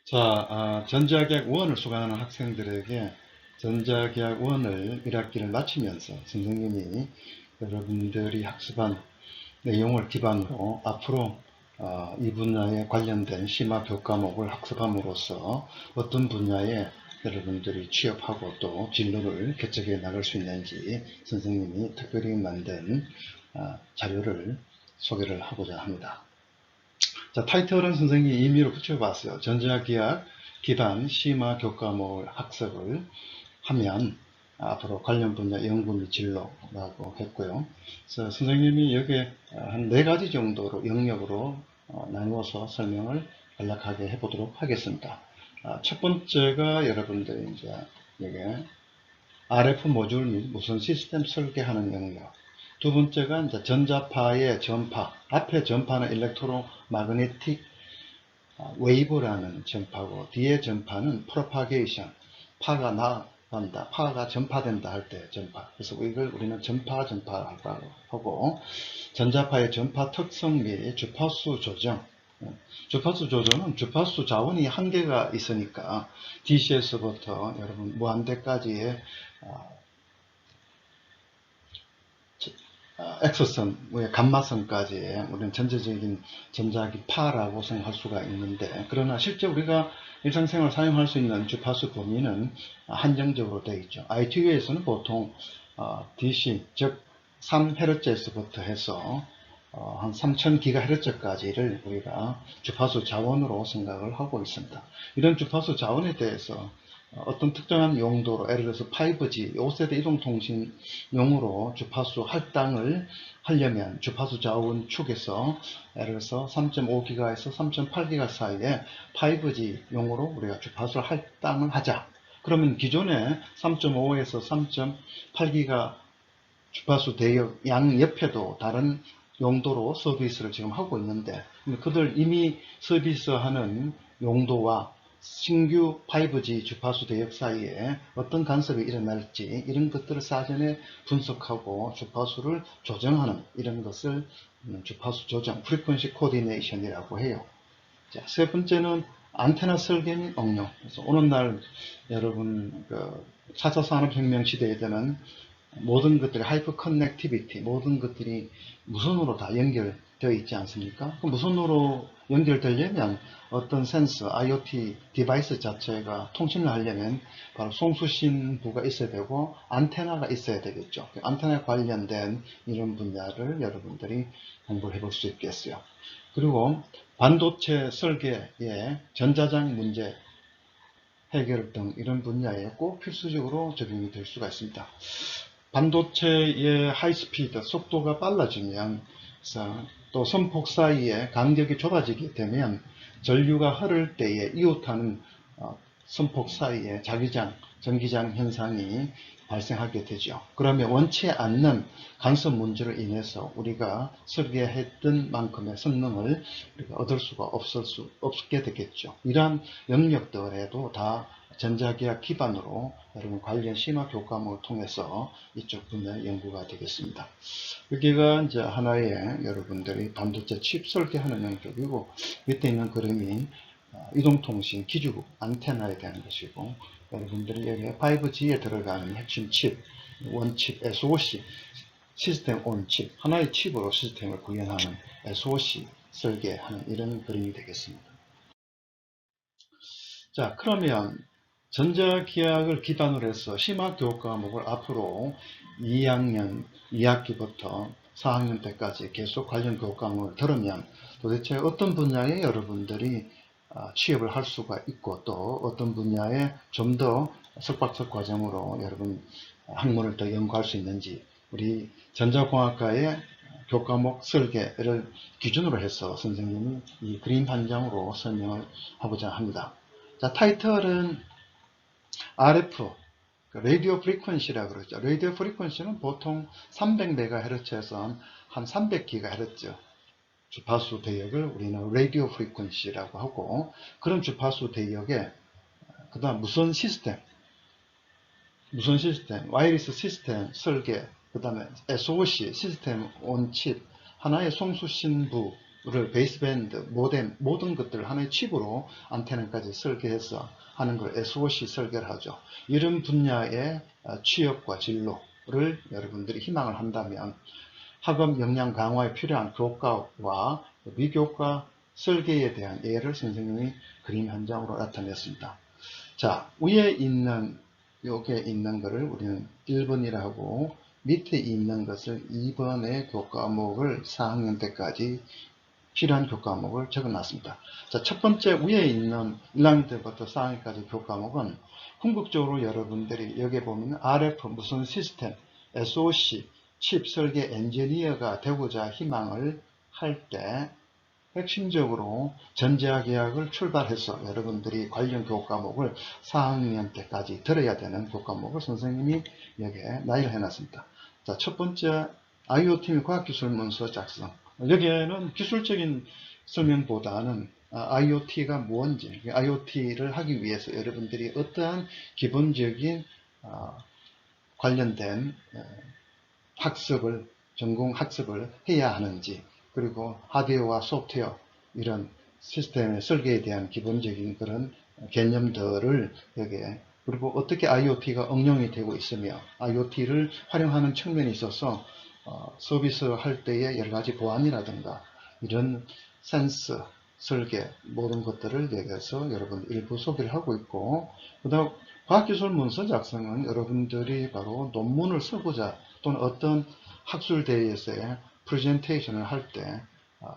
자, 전자계약 1을 수강하는 학생들에게 전자계약 1을 1학기를 마치면서 선생님이 여러분들이 학습한 내용을 기반으로 앞으로 이 분야에 관련된 심화 교과목을 학습함으로써 어떤 분야에 여러분들이 취업하고 또 진로를 개척해 나갈 수 있는지 선생님이 특별히 만든 자료를 소개를 하고자 합니다. 자, 타이틀은 선생님이 임의로 붙여봤어요. 전자기학 기반 심화 교과목을 학습을 하면 앞으로 관련 분야 연구 및 진로라고 했고요. 그래서 선생님이 여기에 한 4가지 정도로 영역으로 나누어서 설명을 간략하게 해보도록 하겠습니다. 첫 번째가 여러분들이 이제 여기에 RF 모듈 및 무선 시스템 설계하는 영역. 두 번째가 이제 전자파의 전파. 앞에 전파는 일렉트로마그네틱 웨이브라는 전파고, 뒤에 전파는 프로파게이션. 파가 나간다, 파가 전파된다 할 때 전파. 그래서 이걸 우리는 전파라고 하고, 전자파의 전파 특성 및 주파수 조정. 주파수 조정은 주파수 자원이 한계가 있으니까 DCS부터 여러분 무한대까지의 X선, 감마선까지 우리는 전체적인 전자기 파라고 생각할 수가 있는데, 그러나 실제 우리가 일상생활 사용할 수 있는 주파수 범위는 한정적으로 되어 있죠. ITU에서는 보통 DC, 즉 3Hz부터 해서 한 3000GHz까지를 우리가 주파수 자원으로 생각을 하고 있습니다. 이런 주파수 자원에 대해서 어떤 특정한 용도로, 예를 들어서 5G, 5세대 이동통신용으로 주파수 할당을 하려면 주파수 자원 축에서 예를 들어서 3.5GHz에서 3.8GHz 사이에 5G용으로 우리가 주파수 할당을 하자. 그러면 기존에 3.5에서 3.8GHz 주파수 대역 양 옆에도 다른 용도로 서비스를 지금 하고 있는데, 그들 이미 서비스하는 용도와 신규 5G 주파수 대역 사이에 어떤 간섭이 일어날지 이런 것들을 사전에 분석하고 주파수를 조정하는 이런 것을 주파수 조정, 프리퀀시 코디네이션이라고 해요. 자, 세 번째는 안테나 설계 및 응용. 그래서 오늘날 여러분 4차 산업혁명 시대에는 모든 것들이 하이퍼 커넥티비티, 모든 것들이 무선으로 다 연결되어 있지 않습니까? 그 무선으로 연결되려면 어떤 센서, IoT 디바이스 자체가 통신을 하려면 바로 송수신부가 있어야 되고 안테나가 있어야 되겠죠. 안테나 관련된 이런 분야를 여러분들이 공부를 해볼 수 있겠어요. 그리고 반도체 설계에 전자장 문제 해결 등 이런 분야에 꼭 필수적으로 적용이 될 수가 있습니다. 반도체의 하이스피드, 속도가 빨라지면, 또 선폭 사이에 간격이 좁아지게 되면 전류가 흐를 때에 이웃하는 선폭 사이에 자기장, 전기장 현상이 발생하게 되죠. 그러면 원치 않는 간섭 문제로 인해서 우리가 설계했던 만큼의 성능을 우리가 얻을 수가 없게 되겠죠. 이러한 영역들에도 다 전자기학 기반으로 여러분 관련 심화 교과목을 통해서 이쪽 분야 연구가 되겠습니다. 여기가 이제 하나의 여러분들이 반도체 칩 설계하는 영역이고, 밑에 있는 그림이 이동통신 기주국 안테나에 대한 것이고, 여러분들이 여기 5G에 들어가는 핵심 칩, 원칩 SoC, 시스템 온 칩, 하나의 칩으로 시스템을 구현하는 SoC 설계하는 이런 그림이 되겠습니다. 자, 그러면 전자기학을 기반으로 해서 심화교과목을 앞으로 2학년 2학기부터 4학년 때까지 계속 관련 교과목을 들으면 도대체 어떤 분야에 여러분들이 취업을 할 수가 있고, 또 어떤 분야에 좀 더 석박사 과정으로 여러분 학문을 더 연구할 수 있는지, 우리 전자공학과의 교과목 설계를 기준으로 해서 선생님이 이 그림 한 장으로 설명을 하고자 합니다. 자, 타이틀은 RF, 라디오 프리퀀시라고 그러죠. 라디오 프리퀀시는 보통 300MHz에서 한 300GHz 주파수 대역을 우리는 라디오 프리퀀시라고 하고, 그런 주파수 대역에 그 다음 무선 시스템, 와이리스 시스템 설계, 그 다음에 SoC, 시스템 온 칩, 하나의 송수신부, 베이스밴드, 모뎀 모든 것들을 하나의 칩으로 안테나까지 설계해서 하는 걸 SOC 설계를 하죠. 이런 분야의 취업과 진로를 여러분들이 희망을 한다면 학업 역량 강화에 필요한 교과와 미교과 설계에 대한 예를 선생님이 그림 한 장으로 나타냈습니다. 자, 위에 있는 요게 있는 거를 우리는 1번이라고 밑에 있는 것을 2번의 교과목을 4학년 때까지 필요한 교과목을 적어놨습니다. 자, 첫 번째 위에 있는 1학년 때부터 4학년까지 교과목은 궁극적으로 여러분들이 여기에 보면 RF 무슨 시스템, SOC, 칩 설계 엔지니어가 되고자 희망을 할 때 핵심적으로 전자계약을 출발해서 여러분들이 관련 교과목을 4학년 때까지 들어야 되는 교과목을 선생님이 여기에 나열해 놨습니다. 자, 첫 번째 IoT 및 과학기술 문서 작성. 여기에는 기술적인 설명보다는 IoT가 뭔지, IoT를 하기 위해서 여러분들이 어떠한 기본적인 관련된 학습을, 전공 학습을 해야 하는지, 그리고 하드웨어와 소프트웨어 이런 시스템의 설계에 대한 기본적인 그런 개념들을 여기에, 그리고 어떻게 IoT가 응용이 되고 있으며 IoT를 활용하는 측면에 있어서 서비스 할 때의 여러 가지 보안이라든가 이런 센스 설계 모든 것들을 여기서 여러분 일부 소개를 하고 있고, 그 다음 과학기술 문서 작성은 여러분들이 바로 논문을 쓰고자 또는 어떤 학술대회에서의 프레젠테이션을 할 때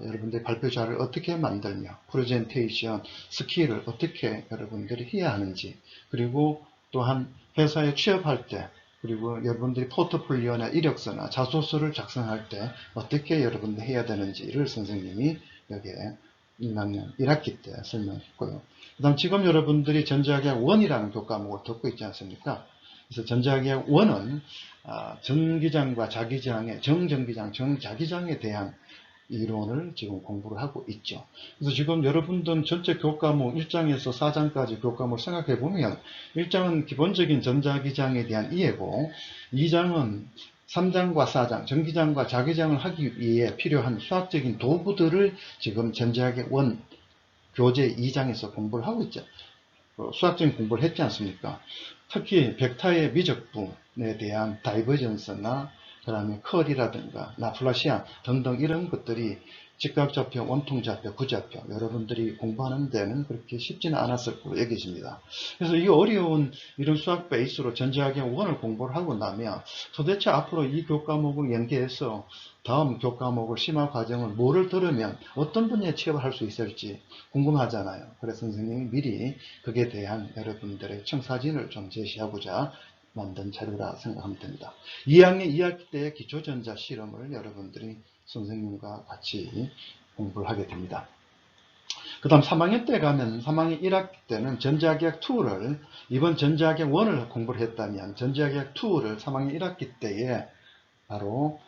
여러분들이 발표 자료를 어떻게 만들며 프레젠테이션 스킬을 어떻게 여러분들이 해야 하는지, 그리고 또한 회사에 취업할 때, 그리고 여러분들이 포트폴리오나 이력서나 자소서를 작성할 때 어떻게 여러분들이 해야 되는지를 선생님이 여기에 1학년 1학기 때 설명했고요. 그 다음 지금 여러분들이 전자계약 1이라는 교과목을 듣고 있지 않습니까? 그래서 전자계약 1은 전기장과 자기장의 정전기장, 정자기장에 대한 이론을 지금 공부를 하고 있죠. 그래서 지금 여러분들은 전체 교과목 1장에서 4장까지 교과목을 생각해 보면 1장은 기본적인 전자기장에 대한 이해고 2장은 3장과 4장, 전기장과 자기장을 하기 위해 필요한 수학적인 도구들을 지금 전자계약 1 교재 2장에서 공부를 하고 있죠. 수학적인 공부를 했지 않습니까? 특히 벡터의 미적분에 대한 다이버전스나 그 다음에 컬이라든가 라플라시안 등등 이런 것들이 직각좌표, 원통좌표, 부좌표 여러분들이 공부하는 데는 그렇게 쉽지는 않았을 거로 여겨집니다. 그래서 이 어려운 이런 수학 베이스로 전자계약 1을 공부를 하고 나면 도대체 앞으로 이 교과목을 연계해서 다음 교과목을 심화 과정을 뭐를 들으면 어떤 분야에 취업을 할 수 있을지 궁금하잖아요. 그래서 선생님이 미리 그에 대한 여러분들의 청사진을 좀 제시하고자 만든 자료라 생각하면 됩니다. 2학년 2학기 때의 기초전자 실험을 여러분들이 선생님과 같이 공부를 하게 됩니다. 그 다음 3학년 때 가면 3학년 1학기 때는 전자계약 2를 이번 전자계약 1을 공부를 했다면 전자계약 2를 3학년 1학기 때에 바로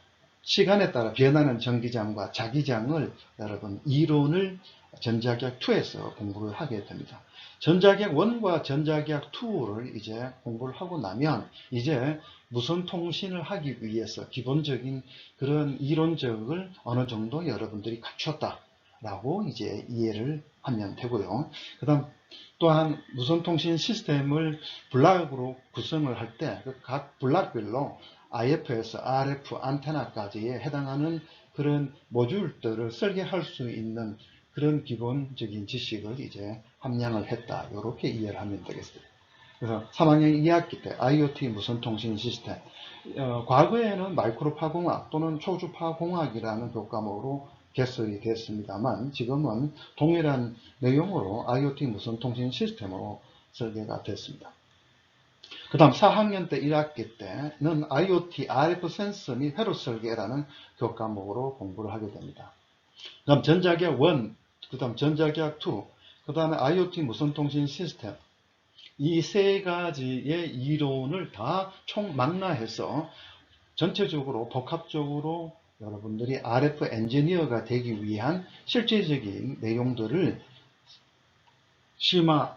시간에 따라 변하는 전기장과 자기장을 여러분 이론을 전자계약 2에서 공부를 하게 됩니다. 전자계약 1과 전자계약 2를 이제 공부를 하고 나면 이제 무선 통신을 하기 위해서 기본적인 그런 이론적을 어느 정도 여러분들이 갖췄다라고 이제 이해를 하면 되고요. 그 다음 또한 무선 통신 시스템을 블락으로 구성을 할 때 각 블락별로 IF에서 RF 안테나까지에 해당하는 그런 모듈들을 설계할 수 있는 그런 기본적인 지식을 이제 함량을 했다. 이렇게 이해를 하면 되겠습니다. 그래서 3학년 2학기 때 IoT 무선통신 시스템, 과거에는 마이크로파공학 또는 초주파공학이라는 교과목으로 개설이 됐습니다만 지금은 동일한 내용으로 IoT 무선통신 시스템으로 설계가 됐습니다. 그 다음 4학년 때 1학기 때는 IoT RF 센서 및 회로 설계라는 교과목으로 공부를 하게 됩니다. 그 다음 전자계약 1, 그 다음 전자계약 2, 그 다음에 IoT 무선통신 시스템, 이 세 가지의 이론을 다 총망라해서 전체적으로 복합적으로 여러분들이 RF 엔지니어가 되기 위한 실제적인 내용들을 심화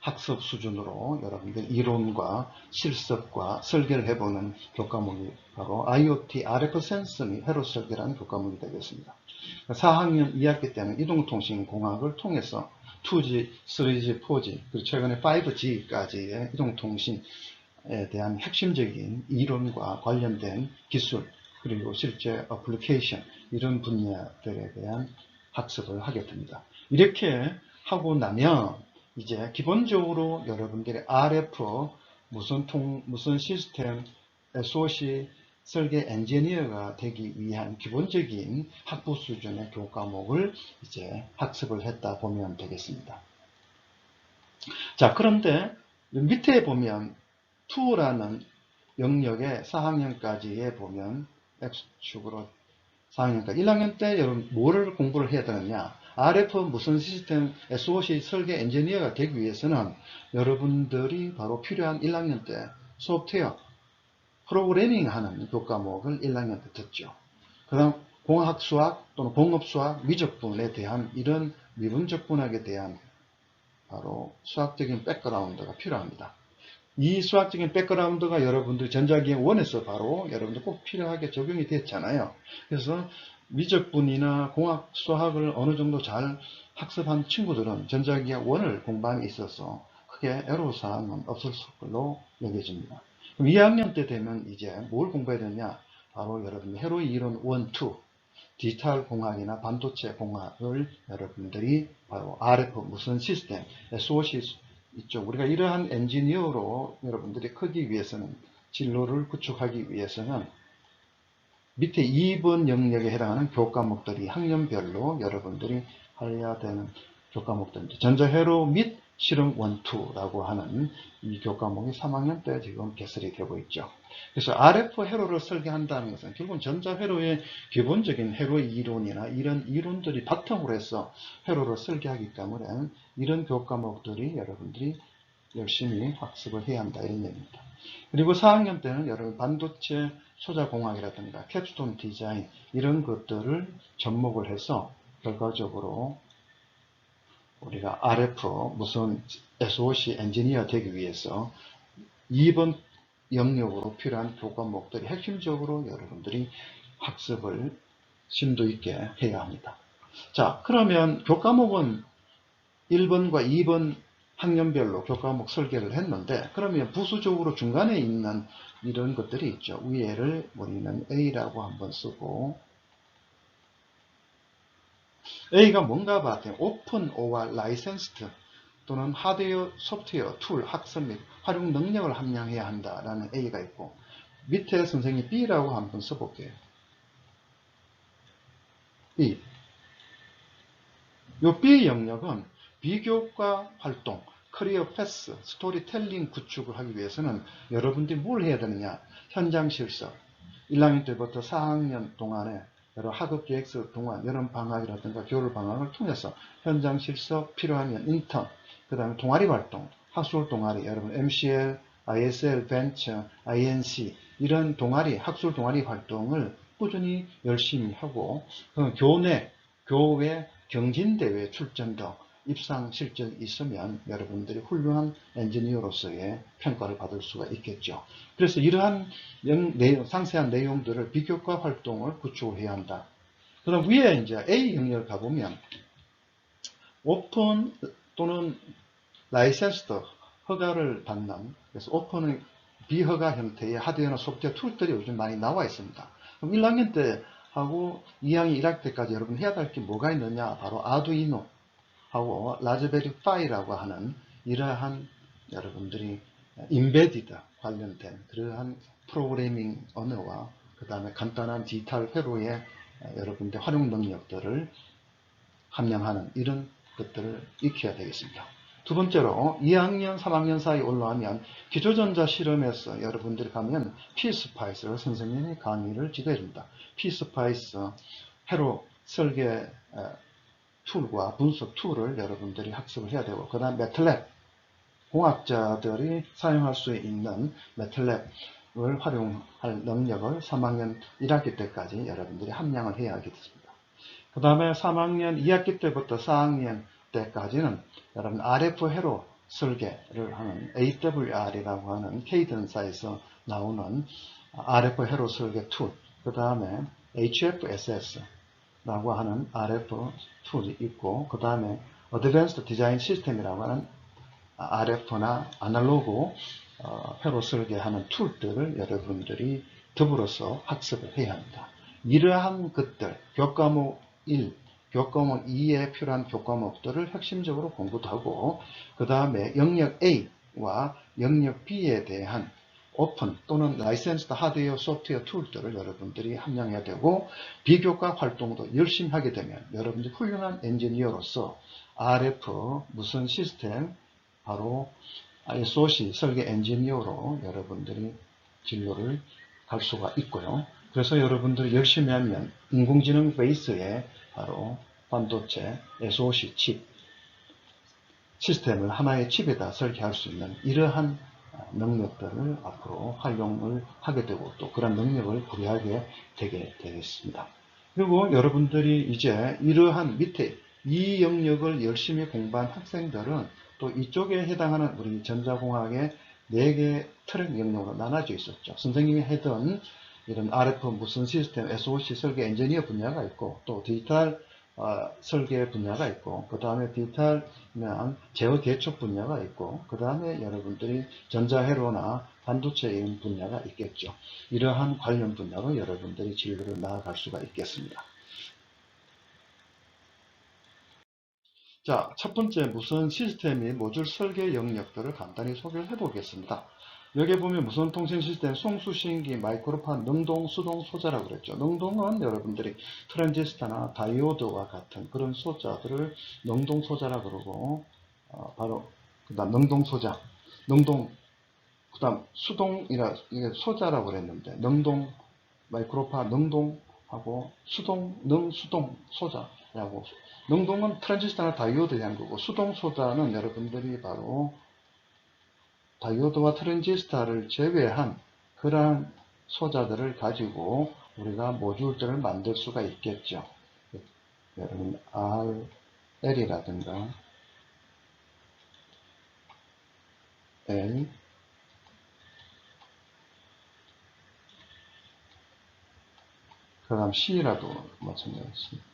학습 수준으로 여러분들 이론과 실습과 설계를 해보는 교과목이 바로 IoT RF 센서 및 회로 설계라는 교과목이 되겠습니다. 4학년 2학기 때는 이동통신공학을 통해서 2G, 3G, 4G, 그리고 최근에 5G까지의 이동통신에 대한 핵심적인 이론과 관련된 기술, 그리고 실제 어플리케이션, 이런 분야들에 대한 학습을 하게 됩니다. 이렇게 하고 나면 이제 기본적으로 여러분들의 RF 무슨 시스템 SOC 설계 엔지니어가 되기 위한 기본적인 학부 수준의 교과목을 이제 학습을 했다 보면 되겠습니다. 자, 그런데 밑에 보면 2라는 영역의 4학년까지에 보면 X축으로 4학년까지 1학년 때 여러분 뭐를 공부를 해야 되느냐, RF 무슨 시스템 SOC 설계 엔지니어가 되기 위해서는 여러분들이 바로 필요한 1학년 때 소프트웨어 프로그래밍 하는 교과목을 1학년 때 듣죠. 그 다음 공학수학 또는 공업수학 미적분에 대한 이런 미분적분학에 대한 바로 수학적인 백그라운드가 필요합니다. 이 수학적인 백그라운드가 여러분들 전자기행 1에서 바로 여러분들 꼭 필요하게 적용이 됐잖아요. 그래서 미적분이나 공학, 수학을 어느 정도 잘 학습한 친구들은 전자기행 1을 공부함에 있어서 크게 애로사항은 없을 걸로 여겨집니다. 그럼 2학년 때 되면 이제 뭘 공부해야 되냐? 바로 여러분 회로 이론 1, 2, 디지털 공학이나 반도체 공학을 여러분들이 바로 RF 무슨 시스템, SOC 이쪽 우리가 이러한 엔지니어로 여러분들이 크기 위해서는 진로를 구축하기 위해서는 밑에 2번 영역에 해당하는 교과목들이 학년별로 여러분들이 해야 되는 교과목들입니다. 전자회로 및 실험 1, 2라고 하는 이 교과목이 3학년 때 지금 개설이 되고 있죠. 그래서 RF 회로를 설계한다는 것은 결국은 전자회로의 기본적인 회로 이론이나 이런 이론들이 바탕으로 해서 회로를 설계하기 때문에 이런 교과목들이 여러분들이 열심히 학습을 해야 한다 이런 얘기입니다. 그리고 4학년 때는 여러분 반도체 소자공학이라든가 캡스톤 디자인 이런 것들을 접목을 해서 결과적으로 우리가 RF 무슨 SOC 엔지니어 되기 위해서 2번 영역으로 필요한 교과목들이 핵심적으로 여러분들이 학습을 심도 있게 해야 합니다. 자, 그러면 교과목은 1번과 2번 학년별로 교과목 설계를 했는데, 그러면 부수적으로 중간에 있는 이런 것들이 있죠. 위에를 우리는 A라고 한번 쓰고, A가 뭔가 봤더니 오픈 OR 라이센스드 또는 하드웨어, 소프트웨어, 툴, 학습 및 활용 능력을 함량해야 한다라는 A가 있고, 밑에 선생님이 B라고 한번 써볼게요. B. 이 B 영역은 비교과 활동, 커리어 패스, 스토리텔링 구축을 하기 위해서는 여러분들이 뭘 해야 되느냐? 현장 실습. 1학년 때부터 4학년 동안에 여러 학업 계획서 동안 여름 방학이라든가 겨울 방학을 통해서 현장 실습, 필요하면 인턴, 그 다음에 동아리 활동, 학술 동아리, 여러분 MCL, ISL, 벤처, INC 이런 동아리, 학술 동아리 활동을 꾸준히 열심히 하고, 교내, 교회, 경진대회 출전 등 입상 실적이 있으면 여러분들이 훌륭한 엔지니어로서의 평가를 받을 수가 있겠죠. 그래서 이러한 상세한 내용들을 비교과 활동을 구축해야 한다. 그럼 위에 이제 A 영역을 가보면 오픈 또는 라이센스드 허가를 받는, 그래서 오픈은 비허가 형태의 하드웨어나 소프트웨어 툴들이 요즘 많이 나와 있습니다. 그럼 1학년 때 하고 2학년 1학기 때까지 여러분 해야 될 게 뭐가 있느냐? 바로 아두이노 하고 라즈베리 파이라고 하는 이러한 여러분들이 인베디드 관련된 그러한 프로그래밍 언어와 그 다음에 간단한 디지털 회로의 여러분들 활용 능력들을 함량하는 이런 것들을 익혀야 되겠습니다. 두 번째로 2학년, 3학년 사이 올라가면 기초전자 실험에서 여러분들이 가면 피스파이스를 선생님이 강의를 지도해 줍니다. 피스파이스 회로 설계 툴과 분석 툴을 여러분들이 학습을 해야 되고, 그 다음 매틀랩, 공학자들이 사용할 수 있는 매틀랩을 활용할 능력을 3학년 1학기 때까지 여러분들이 함량을 해야 하게 됩니다. 그 다음에 3학년 2학기 때부터 4학년 때까지는 여러분 RF 회로 설계를 하는 AWR이라고 하는 케이던사에서 나오는 RF 회로 설계 툴, 그 다음에 HFSS, 라고 하는 RF 툴이 있고, 그 다음에 Advanced Design System이라고 하는 RF나 아날로그 회로 설계하는 툴들을 여러분들이 더불어서 학습을 해야 합니다. 이러한 것들, 교과목 1, 교과목 2에 필요한 교과목들을 핵심적으로 공부도 하고, 그 다음에 영역 A와 영역 B에 대한 오픈 또는 라이센스드 하드웨어 소프트웨어 툴들을 여러분들이 함양해야 되고, 비교과 활동도 열심히 하게 되면 여러분들이 훌륭한 엔지니어로서 RF 무선 시스템, 바로 SOC 설계 엔지니어로 여러분들이 진로를 갈 수가 있고요. 그래서 여러분들이 열심히 하면 인공지능 베이스의 바로 반도체 SOC 칩 시스템을 하나의 칩에다 설계할 수 있는 이러한 능력들을 앞으로 활용을 하게 되고, 또 그런 능력을 발휘하게 되게 되겠습니다. 그리고 여러분들이 이제 이러한 밑에 이 영역을 열심히 공부한 학생들은 또 이쪽에 해당하는 우리 전자공학의 4개 트랙 영역으로 나눠져 있었죠. 선생님이 하던 이런 RF 무선 시스템 SOC 설계 엔지니어 분야가 있고, 또 디지털 설계 분야가 있고, 그 다음에 디지털 제어 개척 분야가 있고, 그 다음에 여러분들이 전자회로나 반도체 이런 분야가 있겠죠. 이러한 관련 분야로 여러분들이 진로를 나아갈 수가 있겠습니다. 자, 첫 번째 무선 시스템 및 모듈 설계 영역들을 간단히 소개를 해보겠습니다. 여기 보면 무선 통신 시스템 송수신기, 마이크로판, 능동, 수동 소자라고 그랬죠. 능동은 여러분들이 트랜지스터나 다이오드와 같은 그런 소자들을 능동 소자라고 그러고, 바로 그다음 능동 소자, 능동, 그다음 수동이라 이게 소자라고 그랬는데, 능동, 마이크로파, 능동하고 수동, 능수동 소자라고. 능동은 트랜지스터나 다이오드에 대한 거고, 수동 소자는 여러분들이 바로 다이오드와 트랜지스터를 제외한 그러한 소자들을 가지고 우리가 모듈들을 만들 수가 있겠죠. 여러분 RL이라든가 L, 그 다음 C라도 마찬가지입니다.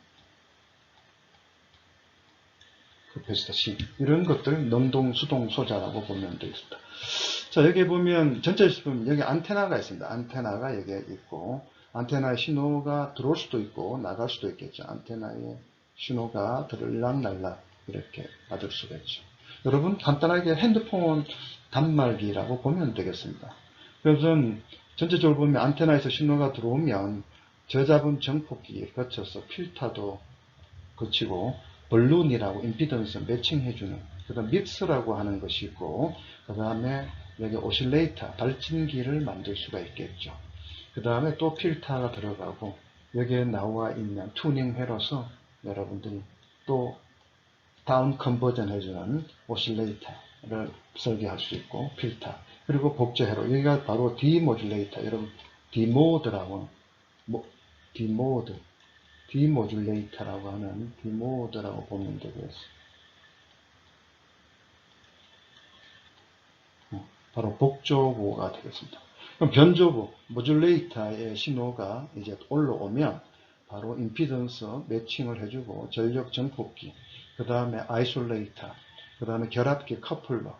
급해지다 C, 이런 것들 능동 수동 소자라고 보면 되겠습니다. 자, 여기 보면 전체 보면 여기 안테나가 있습니다. 안테나가 여기 있고, 안테나의 신호가 들어올 수도 있고 나갈 수도 있겠죠. 안테나의 신호가 들락날락 이렇게 받을 수가 있죠. 여러분 간단하게 핸드폰 단말기라고 보면 되겠습니다. 그래서 전체적으로 보면 안테나에서 신호가 들어오면 저잡음 정폭기에 거쳐서 필터도 거치고, 블룬이라고 임피던스 매칭해주는, 그 다음 믹스라고 하는 것이 있고, 그 다음에 여기 오실레이터 발진기를 만들 수가 있겠죠. 그 다음에 또 필터가 들어가고, 여기에 나와 있는 튜닝회로서 여러분들이 또 다운 컨버전 해주는 오실레이터를 설계할 수 있고, 필터, 그리고 복제회로, 여기가 바로 디모듈레이터, 여러분 디모드라고, 디모드, 디모듈레이터라고 하는 디모드라고 보면 되겠습니다. 바로 복조부가 되겠습니다. 그럼 변조부, 모듈레이터의 신호가 이제 올라오면 바로 임피던스 매칭을 해주고, 전력 정폭기, 그 다음에 아이솔레이터, 그 다음에 결합기 커플러,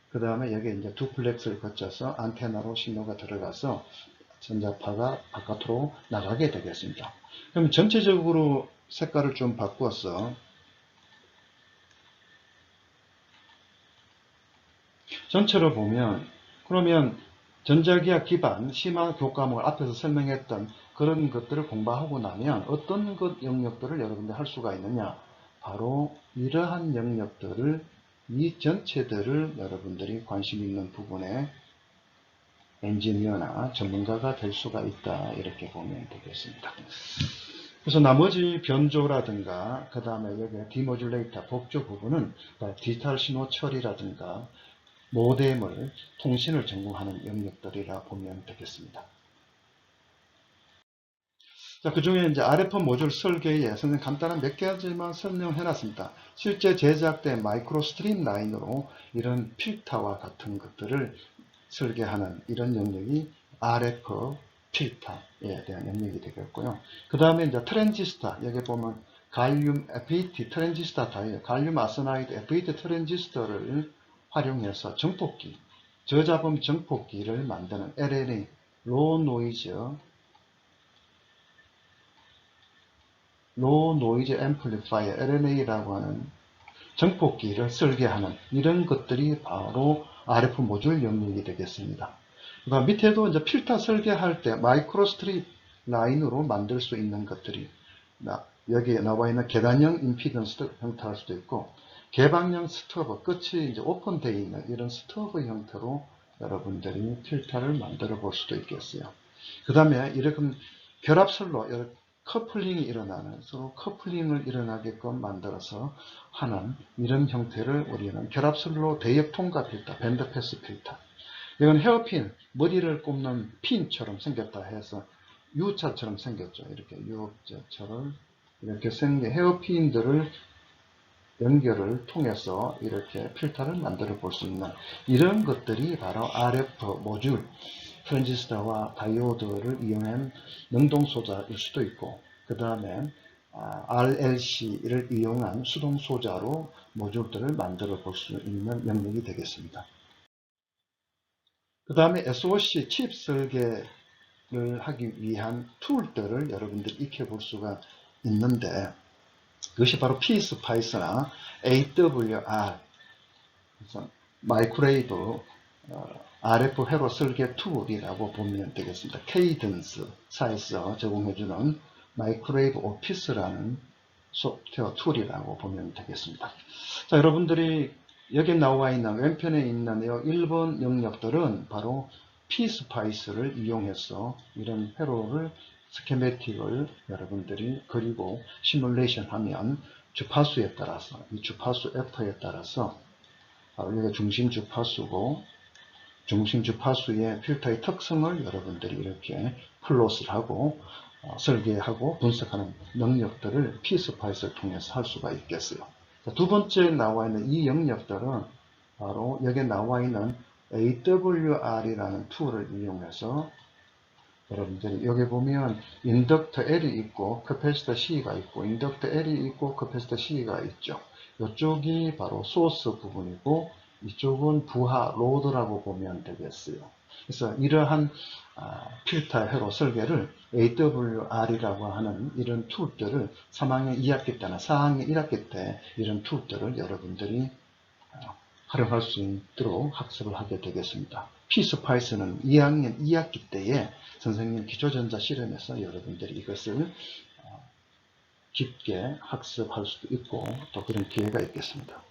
그 다음에 여기 이제 두플렉스를 거쳐서 안테나로 신호가 들어가서 전자파가 바깥으로 나가게 되겠습니다. 그럼 전체적으로 색깔을 좀 바꾸어서 전체로 보면, 그러면 전자기학 기반 심화 교과목을 앞에서 설명했던 그런 것들을 공부하고 나면 어떤 것 영역들을 여러분들 할 수가 있느냐, 바로 이러한 영역들을, 이 전체들을 여러분들이 관심 있는 부분에 엔지니어나 전문가가 될 수가 있다, 이렇게 보면 되겠습니다. 그래서 나머지 변조라든가 그 다음에 여기 디모듈레이터 복조 부분은 디지털 신호 처리라든가 모뎀을, 통신을 전공하는 영역들이라 보면 되겠습니다. 자, 그 중에 이제 RF 모듈 설계에 선생님 간단한 몇 가지만 설명해 놨습니다. 실제 제작된 마이크로 스트림 라인으로 이런 필터와 같은 것들을 설계하는 이런 영역이 RF 필터에 대한 영역이 되겠고요. 그 다음에 이제 트랜지스터, 여기 보면 갈륨 FET 트랜지스터 다이ode, 갈륨 아스나이드 FET 트랜지스터를 활용해서 정폭기, 저잡음 정폭기를 만드는 LNA, 로우 노이즈 앰플리파이어 LNA라고 하는 정폭기를 설계하는 이런 것들이 바로 RF 모듈 영역이 되겠습니다. 그다음 밑에도 이제 필터 설계할 때 마이크로스트립 라인으로 만들 수 있는 것들이 여기에 나와 있는 계단형 임피던스 형태할 수도 있고 개방형 스토브 끝이 이제 오픈되어 있는 이런 스토브 형태로 여러분들이 필터를 만들어 볼 수도 있겠어요. 그 다음에 이렇게 결합설로 이렇게 커플링이 일어나는 서로 커플링을 일어나게끔 만들어서 하는 이런 형태를 우리는 결합설로 대역 통과 필터, 밴드 패스 필터. 이건 헤어핀, 머리를 꼽는 핀처럼 생겼다 해서 U자처럼 생겼죠. 이렇게 U자처럼 이렇게 생긴 헤어핀들을 연결을 통해서 이렇게 필터를 만들어 볼 수 있는 이런 것들이 바로 RF 모듈, 트랜지스터와 다이오드를 이용한 능동소자일 수도 있고, 그 다음에 RLC를 이용한 수동소자로 모듈들을 만들어 볼 수 있는 영역이 되겠습니다. 그 다음에 SOC 칩 설계를 하기 위한 툴들을 여러분들이 익혀볼 수가 있는데, 그것이 바로 PSpice나 AWR, 마이크로웨이브 RF 회로 설계 툴이라고 보면 되겠습니다. 케이던스사에서 제공해주는 마이크로웨이브 오피스라는 소프트웨어 툴이라고 보면 되겠습니다. 자, 여러분들이 여기 나와 있는 왼편에 있는 1번 영역들은 바로 PSpice를 이용해서 이런 회로를 스케매틱을 여러분들이 그리고 시뮬레이션 하면 주파수에 따라서 이 주파수 F에 따라서 여기가 중심 주파수고 중심 주파수의 필터의 특성을 여러분들이 이렇게 플롯을 하고 설계하고 분석하는 능력들을 PSpice를 통해서 할 수가 있겠어요. 두 번째 나와 있는 이 영역들은 바로 여기 나와 있는 AWR이라는 툴을 이용해서 여러분들이 여기 보면 인덕터 L이 있고 캐패시터 C가 있고 인덕터 L이 있고 캐패시터 C가 있죠. 이쪽이 바로 소스 부분이고 이쪽은 부하 로드라고 보면 되겠어요. 그래서 이러한 필터 회로 설계를 AWR이라고 하는 이런 툴들을 3학년 2학기 때나 4학년 1학기 때 이런 툴들을 여러분들이 활용할 수 있도록 학습을 하게 되겠습니다. PSpice는 2학년 2학기 때에 선생님 기초전자 실험에서 여러분들이 이것을 깊게 학습할 수도 있고 또 그런 기회가 있겠습니다.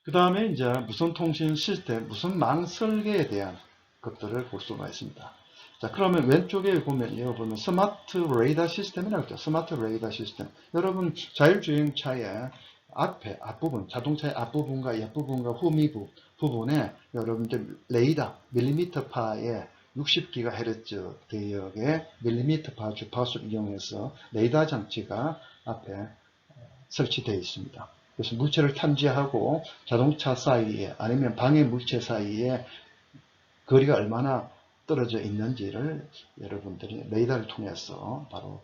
그 다음에 이제 무선 통신 시스템, 무선 망 설계에 대한 것들을 볼 수가 있습니다. 자, 그러면 왼쪽에 보면 여러분은 스마트 레이더 시스템이라고 했죠. 스마트 레이더 시스템. 여러분 자율주행차의 앞부분, 자동차의 앞부분과 옆부분과 후미 부분에 여러분들 레이더, 밀리미터파의 60GHz 대역의 밀리미터파 주파수를 이용해서 레이더 장치가 앞에 설치되어 있습니다. 그래서 물체를 탐지하고 자동차 사이에 아니면 방해 물체 사이에 거리가 얼마나 떨어져 있는지를 여러분들이 레이더를 통해서 바로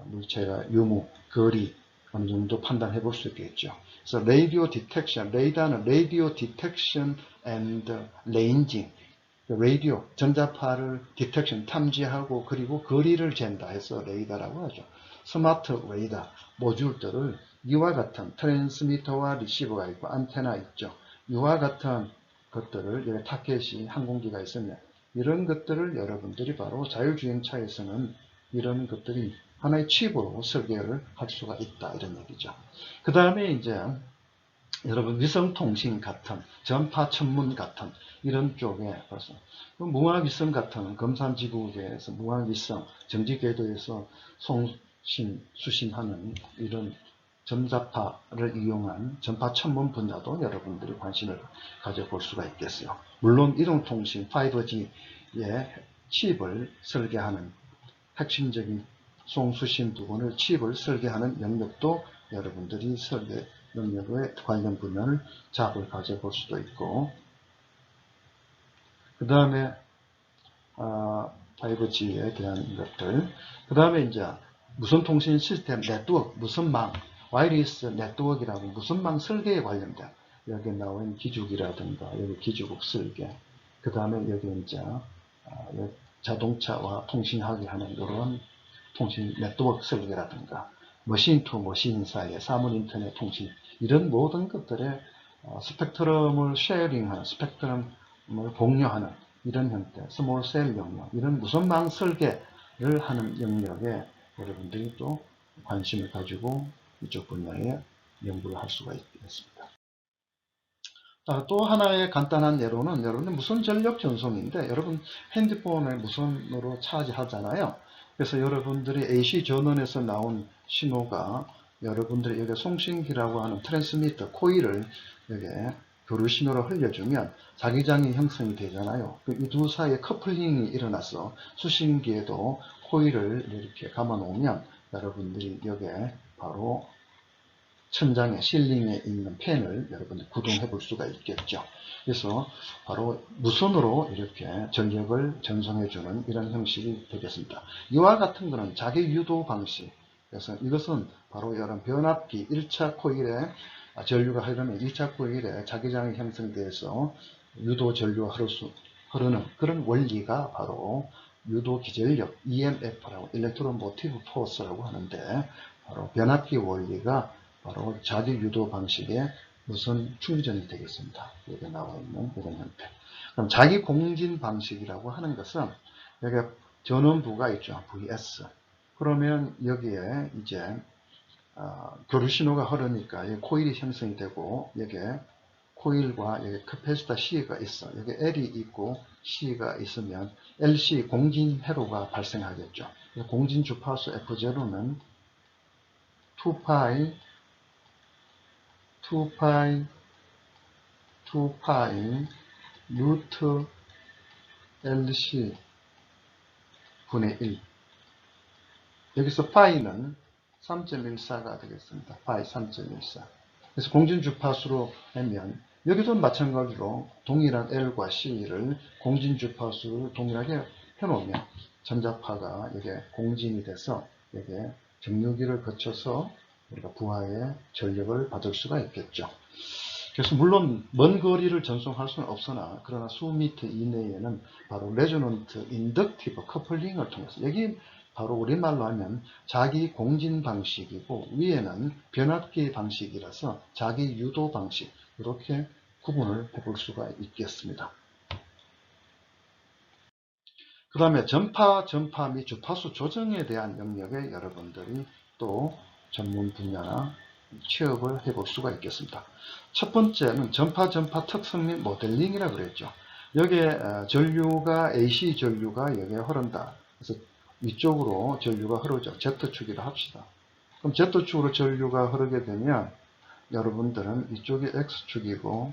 물체가 유무, 거리 어느 정도 판단해 볼 수 있겠죠. 그래서 라디오 디텍션, 레이더는 라디오 디텍션 앤드 레인징, 라디오, 전자파를 디텍션, 탐지하고 그리고 거리를 잰다 해서 레이더라고 하죠. 스마트 레이더 모듈들을 이와 같은 트랜스미터와 리시버가 있고 안테나 있죠. 이와 같은 것들을 여기 타켓이 항공기가 있으면 이런 것들을 여러분들이 바로 자율주행차에서는 이런 것들이 하나의 칩으로 설계를 할 수가 있다 이런 얘기죠. 그 다음에 이제 여러분 위성통신 같은 전파 천문 같은 이런 쪽에 벌써 무한위성 같은 검산지구계에서 무한위성 정지궤도에서 송신 수신하는 이런 전자파를 이용한 전파 천문 분야도 여러분들이 관심을 가져볼 수가 있겠어요. 물론 이동통신 5G의 칩을 설계하는 핵심적인 송수신 부분을 칩을 설계하는 영역도 여러분들이 설계 능력의 관련 분야를 작업을 가져볼 수도 있고, 그 다음에 5G에 대한 것들. 그 다음에 이제 무선 통신 시스템 네트워크, 무선 망, 와이리스 네트워크라고 무선 망 설계에 관련된 여기 나온 기죽이라든가 여기 기죽 설계. 그 다음에 여기 이제 자동차와 통신하게 하는 이런 통신 네트워크 설계라든가 머신 투 머신 사이의 사물 인터넷 통신 이런 모든 것들의 스펙트럼을 쉐어링하는 스펙트럼을 공유하는 이런 형태 스몰 셀 영역 이런 무선망 설계를 하는 영역에 여러분들이 또 관심을 가지고 이쪽 분야에 연구를 할 수가 있겠습니다. 또 하나의 간단한 예로는 여러분들 무선 전력 전송인데 여러분 핸드폰을 무선으로 차지하잖아요. 그래서 여러분들이 AC 전원에서 나온 신호가 여러분들이 여기 송신기라고 하는 트랜스미터 코일을 여기 교류 신호로 흘려주면 자기장이 형성이 되잖아요. 이 두 사이에 커플링이 일어나서 수신기에도 코일을 이렇게 감아 놓으면 여러분들이 여기에 바로 천장에 실링에 있는 팬을 여러분들 구동해 볼 수가 있겠죠. 그래서 바로 무선으로 이렇게 전력을 전송해 주는 이런 형식이 되겠습니다. 이와 같은 것은 자기 유도 방식. 그래서 이것은 바로 이런 변압기 1차 코일에 전류가 흐르면 2차 코일에 자기장이 형성돼서 유도 전류가 흐르는 그런 원리가 바로 유도 기전력 EMF라고 일렉트론 모티브 포스라고 하는데 바로 변압기 원리가 바로 자기 유도 방식의 무선 충전이 되겠습니다. 여기 나와 있는 이런 형태. 그럼 자기 공진 방식이라고 하는 것은 여기 전원부가 있죠. VS. 그러면 여기에 이제 교류 신호가 흐르니까 여기 코일이 형성이 되고 여기에 코일과 여기 캐패시터 C가 있어. 여기 L이 있고 C가 있으면 LC 공진 회로가 발생하겠죠. 공진 주파수 F0는 2파이 루트 LC 분의 1. 여기서 파이는 3.14가 되겠습니다. 파이 3.14. 그래서 공진 주파수로 하면 여기도 마찬가지로 동일한 L과 C를 공진 주파수를 동일하게 해놓으면 전자파가 여기에 공진이 돼서 여기에 정류기를 거쳐서 우리가 부하의 전력을 받을 수가 있겠죠. 그래서 물론 먼 거리를 전송할 수는 없으나 그러나 수미터 이내에는 바로 레조넌트 인덕티브 커플링을 통해서 여기 바로 우리말로 하면 자기 공진 방식이고 위에는 변압기 방식이라서 자기 유도 방식 이렇게 구분을 해볼 수가 있겠습니다. 그 다음에 전파 및 주파수 조정에 대한 영역에 여러분들이 또 전문 분야나 취업을 해볼 수가 있겠습니다. 첫 번째는 전파 특성 및 모델링이라고 그랬죠. 여기에 전류가 AC 전류가 여기에 흐른다. 그래서 위쪽으로 전류가 흐르죠. Z축이라 합시다. 그럼 Z축으로 전류가 흐르게 되면 여러분들은 이쪽이 X축이고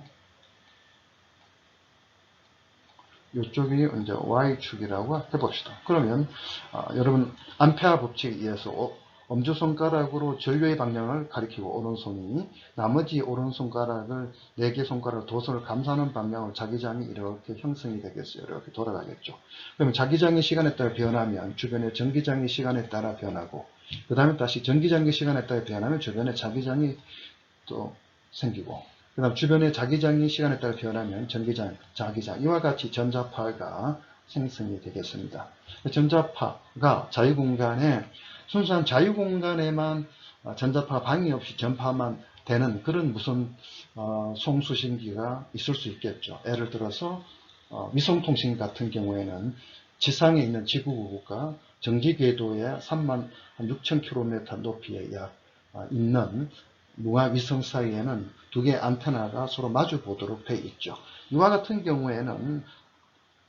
이쪽이 이제 Y축이라고 해봅시다. 그러면 여러분 암페어 법칙에 의해서 엄지손가락으로 전류의 방향을 가리키고 오른손이 나머지 오른손가락을 4개 손가락 도선을 감싸는 방향으로 자기장이 이렇게 형성이 되겠어요. 이렇게 돌아가겠죠. 그러면 자기장의 시간에 따라 변하면 주변의 전기장의 시간에 따라 변하고 그 다음에 다시 전기장의 시간에 따라 변하면 주변에 자기장이 또 생기고 그 다음 주변의 자기장이 시간에 따라 변하면 전기장, 자기장 이와 같이 전자파가 생성이 되겠습니다. 전자파가 자유공간에 순수한 자유공간에만 전자파 방해 없이 전파만 되는 그런 무선 송수신기가 있을 수 있겠죠. 예를 들어서 위성통신 같은 경우에는 지상에 있는 지구가 전기궤도의 36,000km 높이에 약 있는 무화 위성 사이에는 두 개의 안테나가 서로 마주 보도록 되어 있죠. 이와 같은 경우에는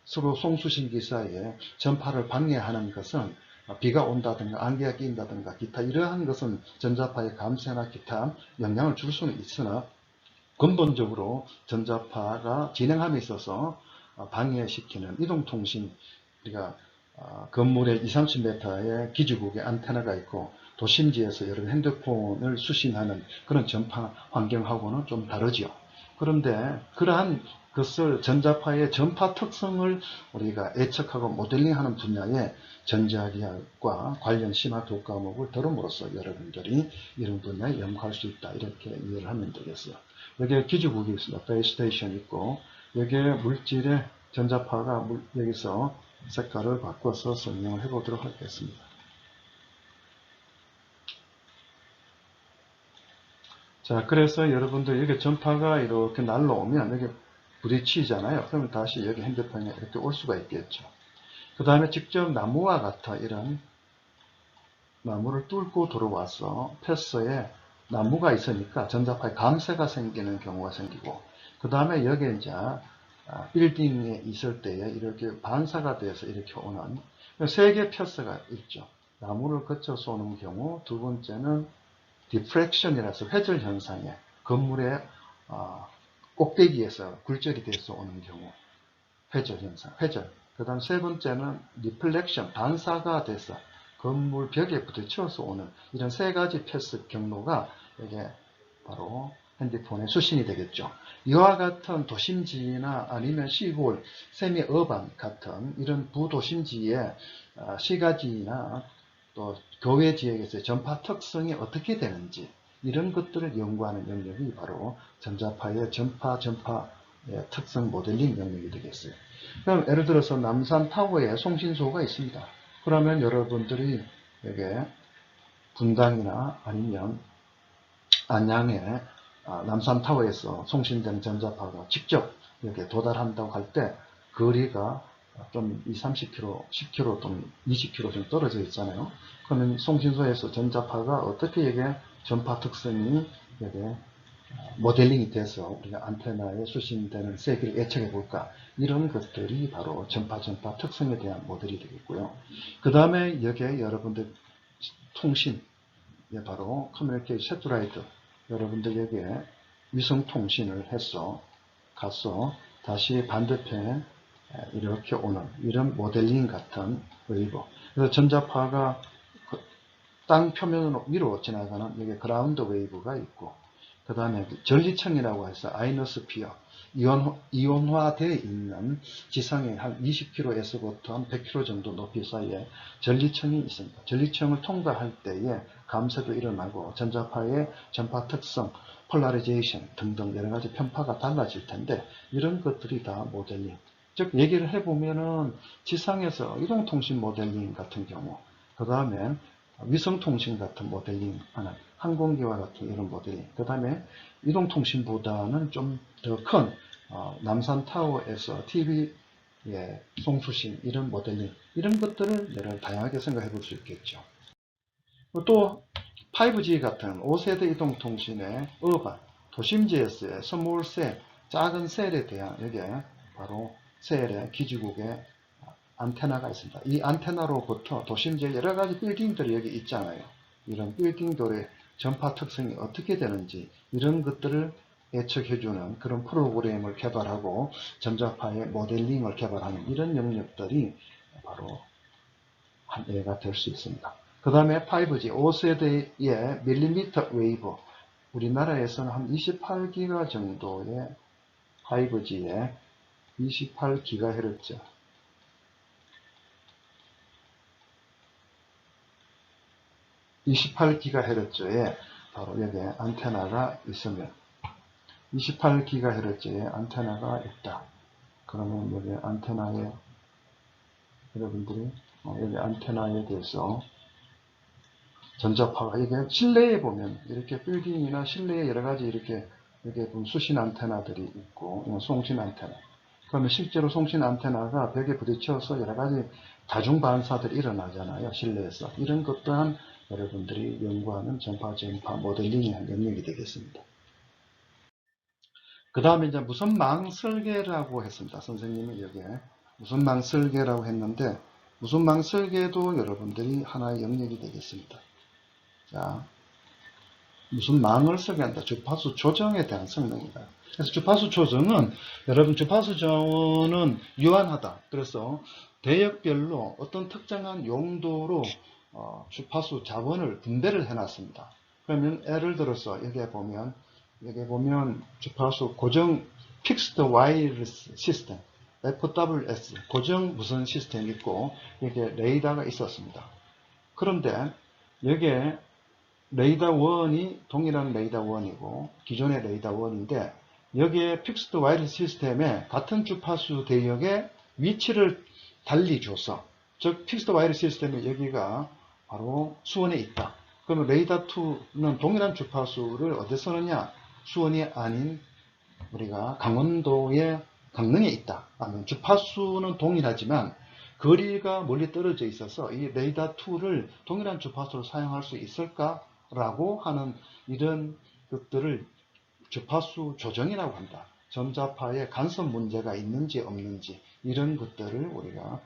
서로 송수신기 사이에 전파를 방해하는 것은 비가 온다든가 안개가 낀다든가 기타 이러한 것은 전자파의 감쇄나 기타 영향을 줄 수는 있으나 근본적으로 전자파가 진행함에 있어서 방해시키는 이동통신 우리가 건물의 20-30m의 기지국에 안테나가 있고 도심지에서 여러분 핸드폰을 수신하는 그런 전파 환경하고는 좀 다르죠. 그런데 그러한 것을 전자파의 전파 특성을 우리가 예측하고 모델링하는 분야의 전자기학과 관련 심화 교육 과목을 들음으로써 여러분들이 이런 분야에 연구할 수 있다. 이렇게 이해를 하면 되겠어요. 여기에 기지국이 있습니다. 베이스 스테이션 있고 여기에 물질의 전자파가 여기서 색깔을 바꿔서 설명을 해보도록 하겠습니다. 자, 그래서 여러분들 여기 전파가 이렇게 날라오면 여기 부딪히잖아요. 그러면 다시 여기 핸드폰에 이렇게 올 수가 있겠죠. 그 다음에 직접 나무와 같아 이런 나무를 뚫고 들어와서 패스에 나무가 있으니까 전자파에 감쇄가 생기는 경우가 생기고, 그 다음에 여기 이제 빌딩에 있을 때에 이렇게 반사가 돼서 이렇게 오는 세 개의 패스가 있죠. 나무를 거쳐서 오는 경우, 두 번째는 디프렉션이라서 회절 현상에 건물의 꼭대기에서 굴절이 돼서 오는 경우 회절 현상, 회절. 그 다음 세 번째는 리플렉션, 반사가 돼서 건물 벽에 부딪혀서 오는 이런 세 가지 패스 경로가 이게 바로 핸드폰의 수신이 되겠죠. 이와 같은 도심지나 아니면 시골, 세미 어반 같은 이런 부도심지의 시가지나 또 교외 지역에서의 전파 특성이 어떻게 되는지 이런 것들을 연구하는 영역이 바로 전자파의 전파의 특성 모델링 영역이 되겠어요. 그럼 예를 들어서 남산타워에 송신소가 있습니다. 그러면 여러분들이 여기에 분당이나 아니면 안양의 남산타워에서 송신되는 전자파가 직접 이렇게 도달한다고 할 때 거리가 좀 20, 30km, 10km 또는 20km 좀 떨어져 있잖아요. 그러면 송신소에서 전자파가 어떻게 이게 전파 특성이 이게 모델링이 돼서 우리가 안테나에 수신되는 세기를 예측해 볼까, 이런 것들이 바로 전파 특성에 대한 모델이 되겠고요. 그 다음에 여기에 여러분들 통신, 바로 커뮤니케이션 세트라이트, 여러분들 여기에 위성 통신을 해서 가서 다시 반대편에 이렇게 오는 이런 모델링 같은 웨이브. 그래서 전자파가 땅 표면으로 위로 지나가는 여기 그라운드 웨이브가 있고, 그 다음에 전리층이라고 해서 아이노스피어, 이온화되어 있는 지상에 한 20km에서부터 한 100km 정도 높이 사이에 전리층이 있습니다. 전리층을 통과할 때에 감쇄도 일어나고 전자파의 전파 특성, 폴라리제이션 등등 여러 가지 편파가 달라질 텐데, 이런 것들이 다 모델링. 즉 얘기를 해보면은 지상에서 이동통신 모델링 같은 경우, 그 다음에 위성통신 같은 모델링 하는 항공기와 같은 이런 모델링, 그 다음에 이동통신보다는 좀 더 큰 남산타워에서 TV 송수신 이런 모델링, 이런 것들을 여러 다양하게 생각해 볼 수 있겠죠. 또 5G 같은 5세대 이동통신의 어반, 도심지에서의 스몰 셀, 작은 셀에 대한 여기에 바로 셀의 기지국의 안테나가 있습니다. 이 안테나로부터 도심지의 여러 가지 빌딩들이 여기 있잖아요. 이런 빌딩들의 전파 특성이 어떻게 되는지 이런 것들을 예측해주는 그런 프로그램을 개발하고 전자파의 모델링을 개발하는 이런 영역들이 바로 한 예가 될 수 있습니다. 그 다음에 5G 5세대의 밀리미터 웨이브, 우리나라에서는 한 28기가 정도의 5G에 28GHz 28GHz에 바로 여기에 안테나가 있으면 28GHz에 안테나가 있다. 그러면 여기 안테나에 여러분들이 여기 안테나에 대해서 전자파가 이게 실내에 보면 이렇게 빌딩이나 실내에 여러 가지 이렇게 보면 수신 안테나들이 있고 송신 안테나. 그러면 실제로 송신 안테나가 벽에 부딪혀서 여러 가지 다중 반사들이 일어나잖아요. 실내에서. 이런 것 또한 여러분들이 연구하는 전파 모델링의 영역이 되겠습니다. 그 다음에 이제 무선망 설계라고 했습니다. 선생님이 여기에 무선망 설계라고 했는데, 무선망 설계도 여러분들이 하나의 영역이 되겠습니다. 자, 무선망을 설계한다. 주파수 조정에 대한 성능이다. 그래서 주파수 조정은 여러분 주파수 조정은 유한하다. 그래서 대역별로 어떤 특정한 용도로 주파수 자원을 분배를 해놨습니다. 그러면 예를 들어서 여기에 보면 여기 보면 주파수 고정 픽스드 와이어리스 시스템 FWS 고정 무선 시스템이 있고 여기에 레이더가 있었습니다. 그런데 여기에 레이더 1이 동일한 레이더 1이고 기존의 레이더 1인데 여기에 픽스드 와이어리스 시스템에 같은 주파수 대역의 위치를 달리 줘서 즉 픽스드 와이어리스 시스템이 여기가 바로 수원에 있다. 그러면 레이더 2는 동일한 주파수를 어디서 쓰느냐? 수원이 아닌 우리가 강원도의 강릉에 있다. 하면 주파수는 동일하지만 거리가 멀리 떨어져 있어서 이 레이더 2를 동일한 주파수로 사용할 수 있을까라고 하는 이런 것들을 주파수 조정이라고 한다. 전자파에 간섭 문제가 있는지 없는지 이런 것들을 우리가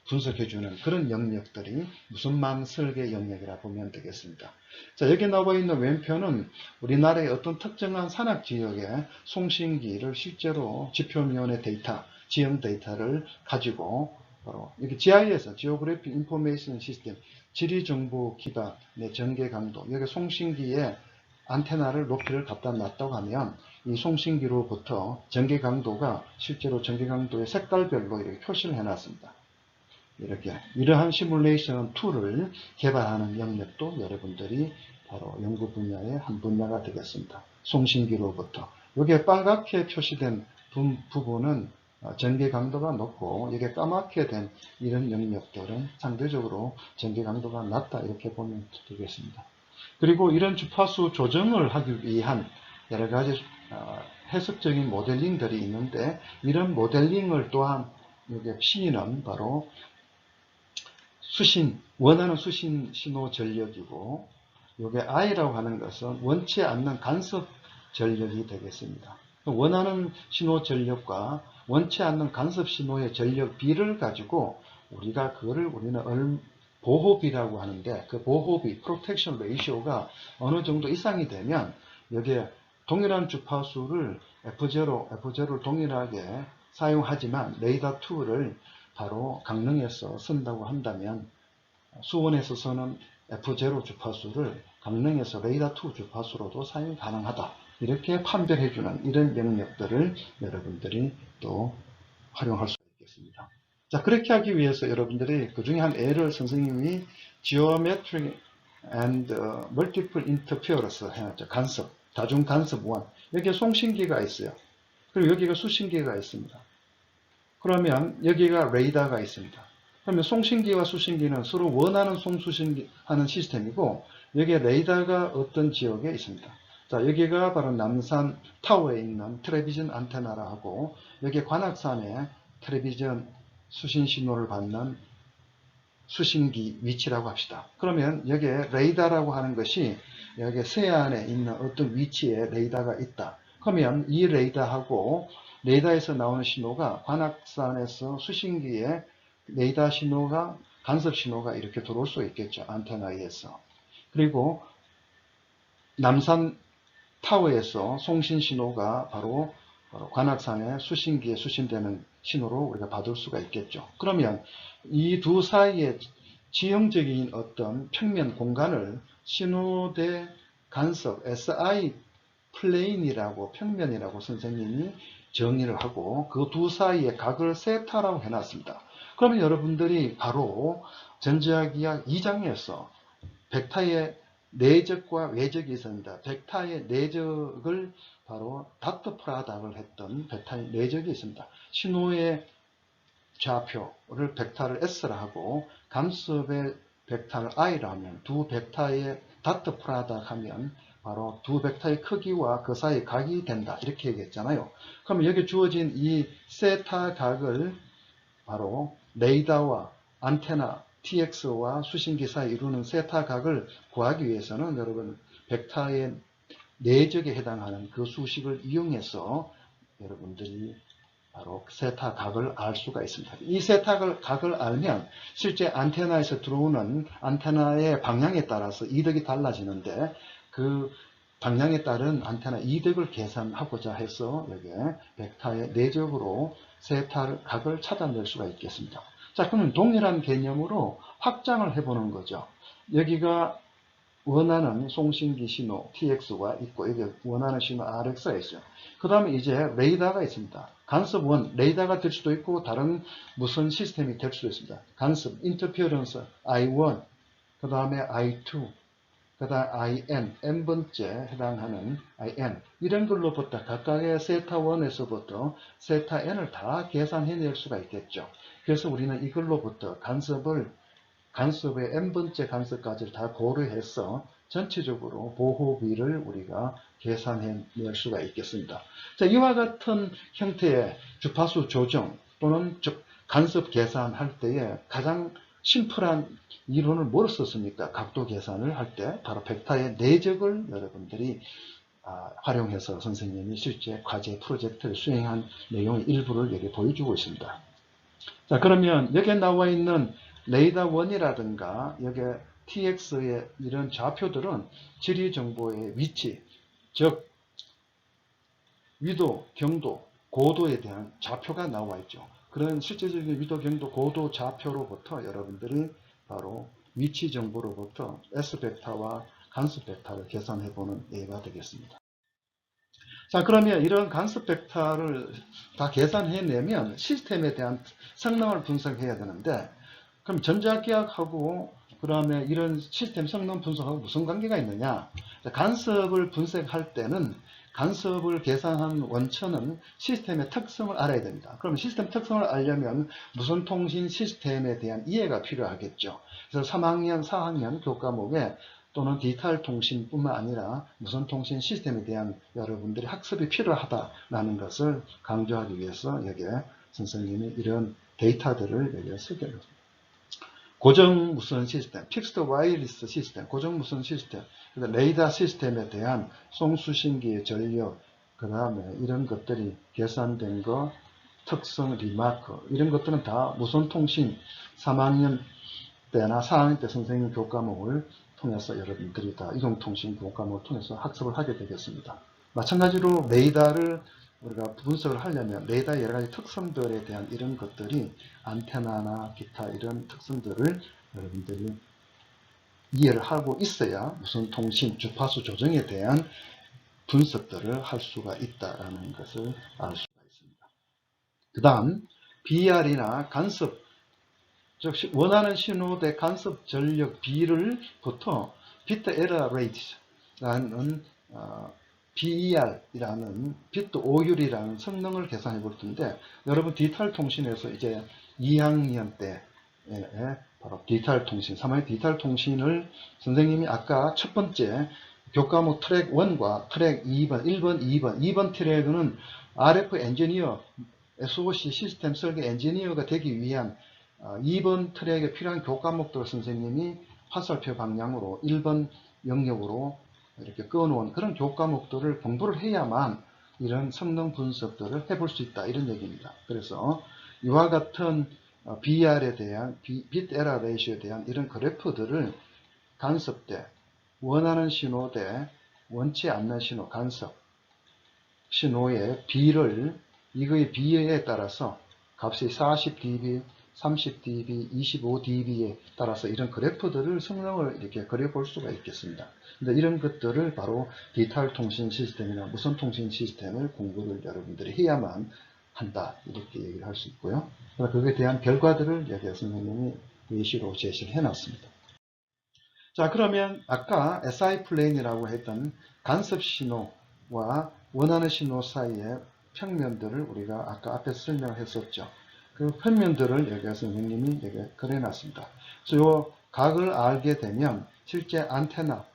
분석해주는 그런 영역들이 무선망 설계 영역이라 보면 되겠습니다. 자, 여기 나와 있는 왼편은 우리나라의 어떤 특정한 산악지역의 송신기를 실제로 지표면의 데이터, 지형 데이터를 가지고 바로 여기 GIS, Geographic Information System, 지리정보 기반의 전개 강도, 여기 송신기에 안테나를 높이를 갖다 놨다고 하면 이 송신기로부터 전개 강도가 실제로 전개 강도의 색깔별로 이렇게 표시를 해놨습니다. 이렇게 이러한 시뮬레이션 툴을 개발하는 영역도 여러분들이 바로 연구 분야의 한 분야가 되겠습니다. 송신기로부터 여기에 빨갛게 표시된 부분은 전개 강도가 높고 이게 까맣게 된 이런 영역들은 상대적으로 전개 강도가 낮다 이렇게 보면 되겠습니다. 그리고 이런 주파수 조정을 하기 위한 여러 가지 해석적인 모델링들이 있는데 이런 모델링을 또한 여기 C는 바로 원하는 수신 신호 전력이고 이게 I라고 하는 것은 원치 않는 간섭 전력이 되겠습니다. 원하는 신호 전력과 원치 않는 간섭 신호의 전력 비를 가지고 우리가 그거를 우리는 보호비라고 하는데 그 보호비, 프로텍션 레이시오가 어느 정도 이상이 되면 여기에 동일한 주파수를 F0를 동일하게 사용하지만 레이더 2를 바로 강릉에서 쓴다고 한다면 수원에서 쓰는 F0 주파수를 강릉에서 레이더 2 주파수로도 사용 가능하다. 이렇게 판별해주는 이런 영역들을 여러분들이 또 활용할 수 있겠습니다. 자, 그렇게 하기 위해서 여러분들이 그 중에 한 예를 선생님이 Geometric and Multiple Interference 해놨죠. 간섭, 다중 간섭 1. 여기에 송신기가 있어요. 그리고 여기가 수신기가 있습니다. 그러면 여기가 레이더가 있습니다. 그러면 송신기와 수신기는 서로 원하는 송수신기 하는 시스템이고 여기에 레이더가 어떤 지역에 있습니다. 자, 여기가 바로 남산 타워에 있는 텔레비전 안테나라 하고 여기 관악산에 텔레비전 수신 신호를 받는 수신기 위치라고 합시다. 그러면 여기에 레이더라고 하는 것이 여기 서해안에 있는 어떤 위치에 레이더가 있다. 그러면 이 레이더하고 레이더에서 나오는 신호가 관악산에서 수신기에 레이더 신호가 간섭 신호가 이렇게 들어올 수 있겠죠. 안테나에 의해서. 그리고 남산 타워에서 송신 신호가 바로 관악산의 수신기에 수신되는 신호로 우리가 받을 수가 있겠죠. 그러면 이 두 사이의 지형적인 어떤 평면 공간을 신호대 간섭 SI 플레인이라고 평면이라고 선생님이 정의를 하고 그 두 사이의 각을 세타라고 해놨습니다. 그러면 여러분들이 바로 전자기학 2장에서 벡터의 내적과 외적이 있습니다. 벡터의 내적을 바로 다트 프로덕트를 했던 벡터의 내적이 있습니다. 신호의 좌표를 벡터를 S라 하고 간섭의 벡터를 I라 하면 두 벡터의 다트 프로덕트 하면 바로 두 벡터의 크기와 그 사이의 각이 된다. 이렇게 얘기했잖아요. 그러면 여기 주어진 이 세타 각을 바로 레이더와 안테나 TX와 수신기 사이 이루는 세타 각을 구하기 위해서는 여러분 벡터의 내적에 해당하는 그 수식을 이용해서 여러분들이 바로 세타 각을 알 수가 있습니다. 이 세타 각을 알면 실제 안테나에서 들어오는 안테나의 방향에 따라서 이득이 달라지는데 그 방향에 따른 안테나 이득을 계산하고자 해서 여기에 벡터의 내적으로 세타 각을 찾아낼 수가 있겠습니다. 자, 그러면 동일한 개념으로 확장을 해보는 거죠. 여기가 원하는 송신기 신호 TX가 있고 여기 원하는 신호 RX가 있어요. 그 다음에 이제 레이더가 있습니다. 간섭 1, 레이더가 될 수도 있고 다른 무슨 시스템이 될 수도 있습니다. 간섭, 인터피어런스 I1, 그 다음에 I2, 그 다음 IN, n번째 해당하는 IN, 이런 걸로부터 각각의 세타 1에서부터 세타 n을 다 계산해낼 수가 있겠죠. 그래서 우리는 이걸로부터 간섭의 n번째 간섭까지를 다 고려해서 전체적으로 보호비를 우리가 계산해낼 수가 있겠습니다. 자, 이와 같은 형태의 주파수 조정 또는 간섭 계산할 때에 가장 심플한 이론을 뭐로 썼습니까? 각도 계산을 할 때 바로 벡터의 내적을 여러분들이 활용해서 선생님이 실제 과제 프로젝트를 수행한 내용의 일부를 여기 보여주고 있습니다. 자, 그러면 여기에 나와 있는 레이더 1이라든가 여기 TX의 이런 좌표들은 지리 정보의 위치, 즉 위도, 경도, 고도에 대한 좌표가 나와 있죠. 그런 실제적인 위도, 경도, 고도 좌표로부터 여러분들이 바로 위치 정보로부터 S벡터와 간섭 벡터를 계산해 보는 예가 되겠습니다. 자, 그러면 이런 간섭 벡터를 다 계산해내면 시스템에 대한 성능을 분석해야 되는데, 그럼 전자기학하고 그 다음에 이런 시스템 성능 분석하고 무슨 관계가 있느냐? 간섭을 분석할 때는 간섭을 계산한 원천은 시스템의 특성을 알아야 됩니다. 그럼 시스템 특성을 알려면 무선 통신 시스템에 대한 이해가 필요하겠죠. 그래서 3학년, 4학년 교과목에 또는 디지털 통신뿐만 아니라 무선 통신 시스템에 대한 여러분들의 학습이 필요하다라는 것을 강조하기 위해서 여기에 선생님이 이런 데이터들을 여기에 쓰게 됩니다. 고정 무선 시스템, 픽스드 와이어리스 시스템, 고정 무선 시스템, 레이더 시스템에 대한 송수신기의 전력, 그 다음에 이런 것들이 계산된 거, 특성, 리마크, 이런 것들은 다 무선 통신 3학년 때나 4학년 때 선생님 교과목을 통해서 여러분들이 다 이동통신 교과목을 통해서 학습을 하게 되겠습니다. 마찬가지로 레이더를 우리가 분석을 하려면 레이더의 여러 가지 특성들에 대한 이런 것들이 안테나나 기타 이런 특성들을 여러분들이 이해를 하고 있어야 무선 통신 주파수 조정에 대한 분석들을 할 수가 있다는 것을 알 수가 있습니다. 그 다음 BR이나 간섭, 즉 원하는 신호대 간섭 전력 비율부터 비트 에러 레이트라는 BER이라는 비트 오율이라는 성능을 계산해 볼 텐데, 여러분 디지털 통신에서 이제 2학년 때 바로 디지털 통신, 3학년 디지털 통신을 선생님이 아까 첫 번째 교과목 트랙 1과 트랙 2번, 1번, 2번, 2번 트랙은 RF 엔지니어, SOC 시스템 설계 엔지니어가 되기 위한 2번 트랙에 필요한 교과목들을 선생님이 화살표 방향으로 1번 영역으로 이렇게 꺼놓은 그런 교과목들을 공부를 해야만 이런 성능 분석들을 해볼 수 있다, 이런 얘기입니다. 그래서 이와 같은 BR에 대한 비트 에러 레이시오에 대한 이런 그래프들을 간섭 때 원하는 신호 대 원치 않는 신호, 간섭 신호의 비를 이거의 비에 따라서 값이 40dB, 30dB, 25dB에 따라서 이런 그래프들을 성능을 이렇게 그려볼 수가 있겠습니다. 근데 이런 것들을 바로 디지털 통신 시스템이나 무선 통신 시스템을 공부를 여러분들이 해야만 한다, 이렇게 얘기를 할 수 있고요. 그거에 대한 결과들을 여기 선생님이 예시로 제시를 해놨습니다. 자, 그러면 아까 SI 플레인이라고 했던 간섭 신호와 원하는 신호 사이의 평면들을 우리가 아까 앞에 설명을 했었죠. 그 평면들을 여기 선생님이 여기 그려놨습니다. 그래서 요 각을 알게 되면 실제 안테나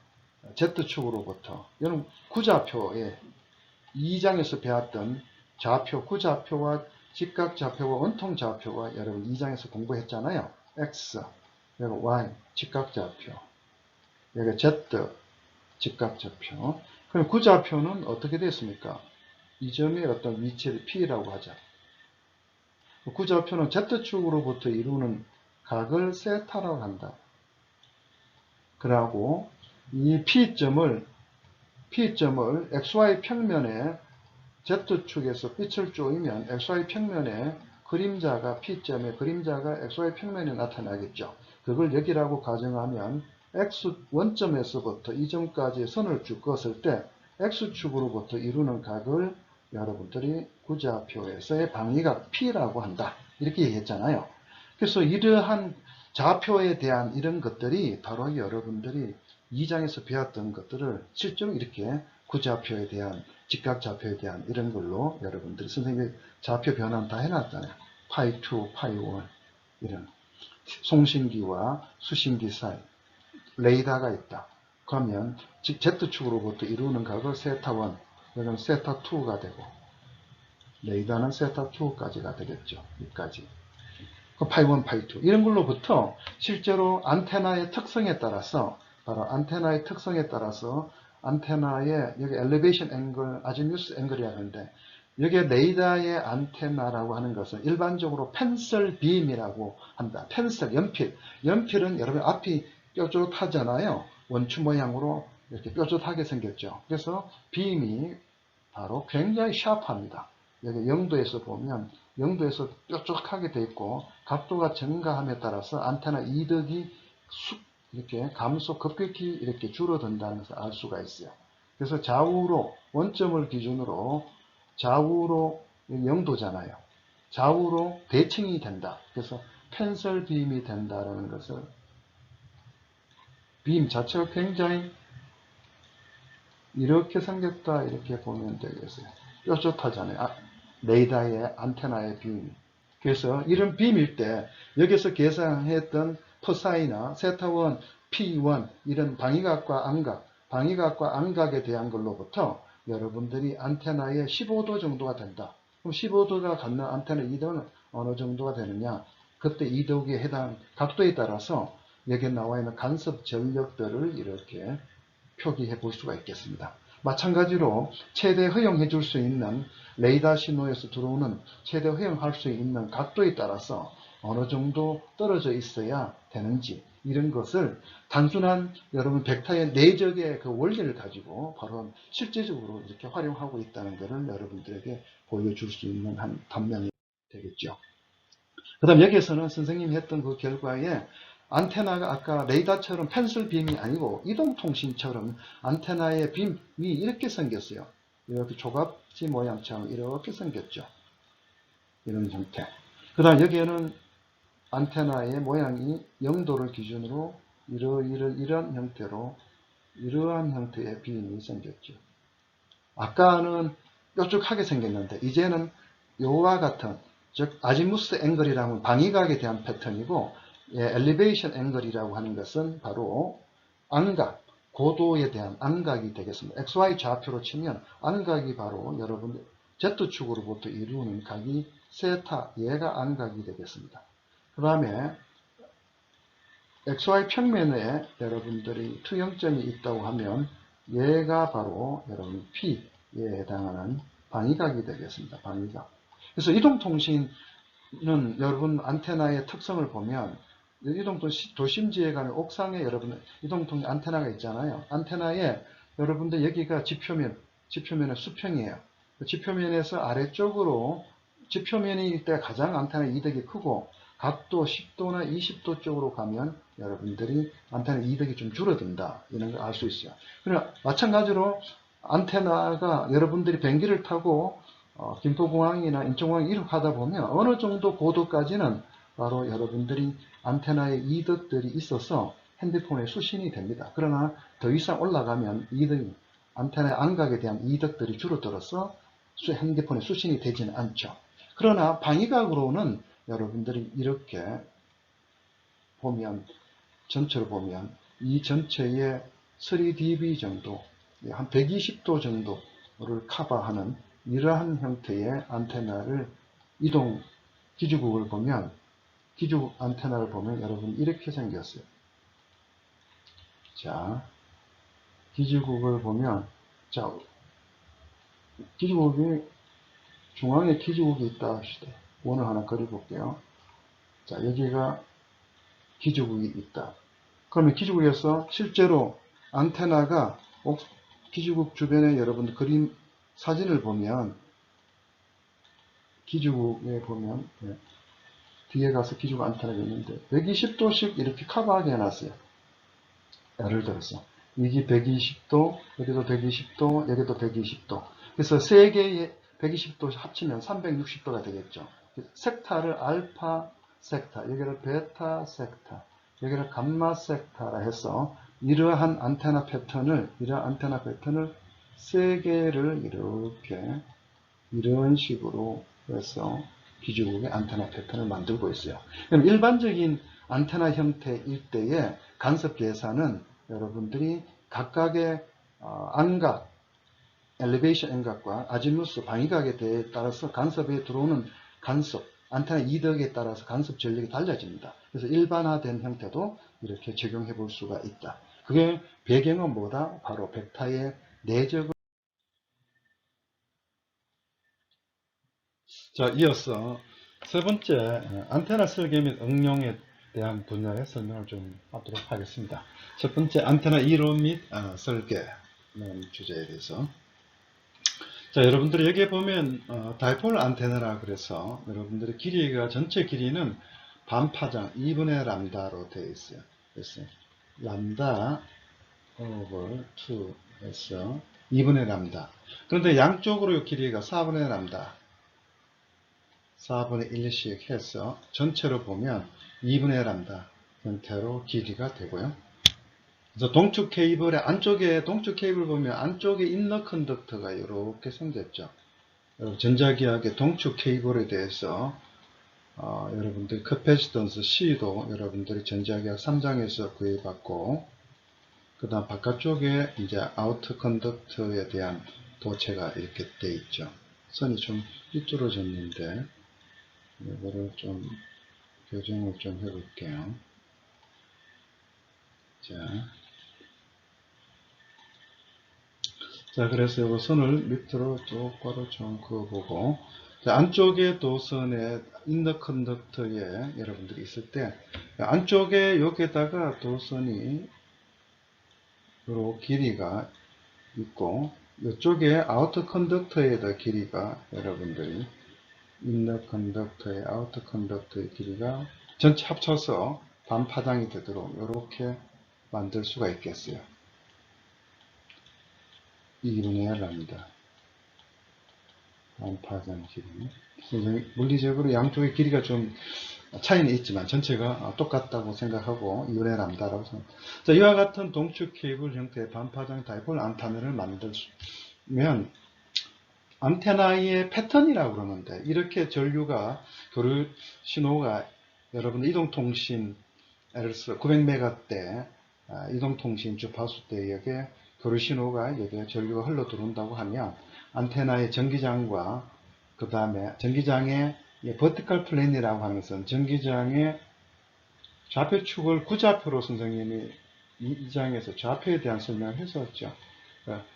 Z축으로부터 여러분 구좌표에 2장에서 배웠던 좌표, 구좌표와 직각좌표와 원통좌표가 여러분 2장에서 공부했잖아요. X, 그리고 Y, 직각좌표, 여기 Z, 직각좌표. 그럼 구좌표는 어떻게 됐습니까? 이 점의 어떤 위치를 P라고 하죠. 구좌표는 Z축으로부터 이루는 각을 세타라고 한다. 그러고 이 P점을 XY 평면에 Z축에서 빛을 쪼이면 XY 평면에 그림자가 P점의 그림자가 XY 평면에 나타나겠죠. 그걸 여기라고 가정하면 X 원점에서부터 이 점까지 선을 쭉 그었을 때 X축으로부터 이루는 각을 여러분들이 구좌표에서의 방위각 P라고 한다. 이렇게 얘기했잖아요. 그래서 이러한 좌표에 대한 이런 것들이 바로 여러분들이 2장에서 배웠던 것들을 실제로 이렇게 구좌표에 대한 직각좌표에 대한 이런 걸로 여러분들이 선생님이 좌표 변환 다 해놨잖아요. 파이 2, 파이 1 이런 송신기와 수신기 사이 레이더가 있다. 그러면 즉 Z축으로부터 이루는 각을 세타 1, 여기는 세타 2가 되고 레이더는 세타 2까지가 되겠죠. 여기까지. 파이 1, 파이 2 이런 걸로부터 실제로 안테나의 특성에 따라서 바로 안테나의 특성에 따라서 안테나의 여기 엘리베이션 앵글, 아지뮤스 앵글이라고 하는데 여기에 레이더의 안테나라고 하는 것은 일반적으로 펜슬 빔이라고 한다. 펜슬, 연필. 연필은 여러분 앞이 뾰족하잖아요. 원추 모양으로 이렇게 뾰족하게 생겼죠. 그래서 빔이 바로 굉장히 샤프합니다. 여기 영도에서 보면 영도에서 뾰족하게 되어 있고 각도가 증가함에 따라서 안테나 이득이 이렇게 감소 급격히 이렇게 줄어든다는 것을 알 수가 있어요. 그래서 좌우로 원점을 기준으로 좌우로 영도잖아요. 좌우로 대칭이 된다. 그래서 펜슬 빔이 된다는 것을 빔 자체가 굉장히 이렇게 생겼다 이렇게 보면 되겠어요. 뾰족하잖아요. 레이더의 안테나의 빔. 그래서 이런 빔일 때 여기서 계산했던 퍼사이나 세타1, P1 이런 방위각과 안각, 방위각과 안각에 대한 걸로부터 여러분들이 안테나의 15도 정도가 된다. 그럼 15도가 갖는 안테나 이동은 어느 정도가 되느냐? 그때 이동에 해당 각도에 따라서 여기에 나와 있는 간섭 전력들을 이렇게 표기해 볼 수가 있겠습니다. 마찬가지로 최대 허용해 줄 수 있는 레이더 신호에서 들어오는 최대 허용할 수 있는 각도에 따라서 어느 정도 떨어져 있어야 되는지 이런 것을 단순한 여러분 벡터의 내적의 그 원리를 가지고 바로 실제적으로 이렇게 활용하고 있다는 것을 여러분들에게 보여줄 수 있는 한 단면이 되겠죠. 그 다음 여기에서는 선생님이 했던 그 결과에 안테나가 아까 레이더처럼 펜슬 빔이 아니고 이동통신처럼 안테나의 빔이 이렇게 생겼어요. 이렇게 조각지 모양처럼 이렇게 생겼죠. 이런 형태. 그 다음 여기에는 안테나의 모양이 0도를 기준으로 이런 형태로 이러한 형태의 빔이 생겼죠. 아까는 뾰족하게 생겼는데 이제는 요와 같은 즉 아지무스 앵글이라는 방위각에 대한 패턴이고 엘리베이션 앵글이라고 하는 것은 바로 안각, 고도에 대한 안각이 되겠습니다. XY 좌표로 치면 안각이 바로 여러분 Z축으로부터 이루는 각이 세타, 얘가 안각이 되겠습니다. 그 다음에 XY 평면에 여러분들이 투영점이 있다고 하면 얘가 바로 여러분 P에 해당하는 방위각이 되겠습니다. 방위각. 그래서 이동통신은 여러분 안테나의 특성을 보면 이동통신 도심지에 가면 옥상에 여러분 이동통신 안테나가 있잖아요. 안테나에 여러분들 여기가 지표면의 수평이에요. 지표면에서 아래쪽으로 지표면일 때 가장 안테나 이득이 크고 각도 10도나 20도 쪽으로 가면 여러분들이 안테나 이득이 좀 줄어든다. 이런 걸 알 수 있어요. 그러나 마찬가지로 안테나가 여러분들이 비행기를 타고 김포공항이나 인천공항 이렇게 하다 보면 어느 정도 고도까지는 바로 여러분들이 안테나의 이득들이 있어서 핸드폰에 수신이 됩니다. 그러나 더 이상 올라가면 안테나의 안각에 대한 이득들이 줄어들어서 핸드폰에 수신이 되지는 않죠. 그러나 방위각으로는 여러분들이 이렇게 보면 전체로 보면 이 전체의 3dB 정도 한 120도 정도를 커버하는 이러한 형태의 안테나를 이동 기주국을 보면 기주국 안테나를 보면 여러분 이렇게 생겼어요. 자, 기주국을 보면 자, 기주국이 중앙에 기주국이 있다 합시다. 원을 하나 그려볼게요. 자, 여기가 기주국이 있다. 그러면 기주국에서 실제로 안테나가 기주국 주변에 여러분들 그림 사진을 보면 기주국에 보면 뒤에 가서 기주국 안테나가 있는데 120도씩 이렇게 커버하게 해놨어요. 예를 들어서 이게 120도, 여기도 120도, 여기도 120도. 그래서 세 개의 120도 합치면 360도가 되겠죠. 섹타를 알파 섹타, 여기를 베타 섹타, 여기를 감마 섹타라 해서 이러한 안테나 패턴을 세 개를 이렇게 이런 식으로 해서 비주국의 안테나 패턴을 만들고 있어요. 그럼 일반적인 안테나 형태일 때의 간섭 계산은 여러분들이 각각의 안각, 엘리베이션 안각과 아지무스 방위각에 따라서 간섭에 들어오는 간섭, 안테나 이덕에 따라서 간섭 전력이 달라집니다. 그래서 일반화된 형태도 이렇게 적용해 볼 수가 있다. 그게 배경은 뭐다? 바로 벡터의 내적을. 자, 이어서 세 번째 안테나 설계 및 응용에 대한 분야의 설명을 좀 하도록 하겠습니다. 첫 번째 안테나 이론 및 설계라는 주제에 대해서. 자, 여러분들이 여기에 보면 다이폴 안테나라 그래서 여러분들의 길이가 전체 길이는 반파장 2분의 람다로 되어 있어요. 그래서 람다 over 2에서 2분의 람다. 그런데 양쪽으로 길이가 4분의 람다. 4분의 1씩 해서 전체로 보면 2분의 람다 형태로 길이가 되고요. 그래서 동축 케이블의 안쪽에 동축 케이블 보면 안쪽에 인너 컨덕터가 이렇게 생겼죠. 전자기학의 동축 케이블에 대해서 여러분들 커패시턴스 C도 여러분들이 전자기학 3장에서 구해봤고, 그 다음 바깥쪽에 이제 아우터 컨덕터에 대한 도체가 이렇게 돼 있죠. 선이 좀 삐뚤어졌는데 이거를 좀 교정을 좀 해볼게요. 자, 그래서 이 선을 밑으로 똑바로 좀 그어보고, 자, 안쪽에 도선에 인더 컨덕터에 여러분들이 있을 때 안쪽에 여기에다가 도선이 요 길이가 있고, 이쪽에 아우터 컨덕터에다 길이가 여러분들이 인너 컨덕터의 아우터 컨덕터의 길이가 전체 합쳐서 반파장이 되도록 이렇게 만들 수가 있겠어요. 2분의 L랍니다. 반파장 길이. 물리적으로 양쪽의 길이가 좀 차이는 있지만 전체가 똑같다고 생각하고 2분의 람다라고 생각합니다. 자, 이와 같은 동축 케이블 형태의 반파장 다이폴 안테나를 만들면 안테나의 패턴이라고 그러는데, 이렇게 전류가 교류 신호가 여러분 이동통신 예를 들어서 900메가 이동통신 주파수 때 여기에 교류 신호가 여기에 전류가 흘러 들어온다고 하면 안테나의 전기장과 그 다음에 전기장의 버티컬 플랜이라고 하는 것은 전기장의 좌표축을 구좌표로 선생님이 이 장에서 좌표에 대한 설명을 했었죠.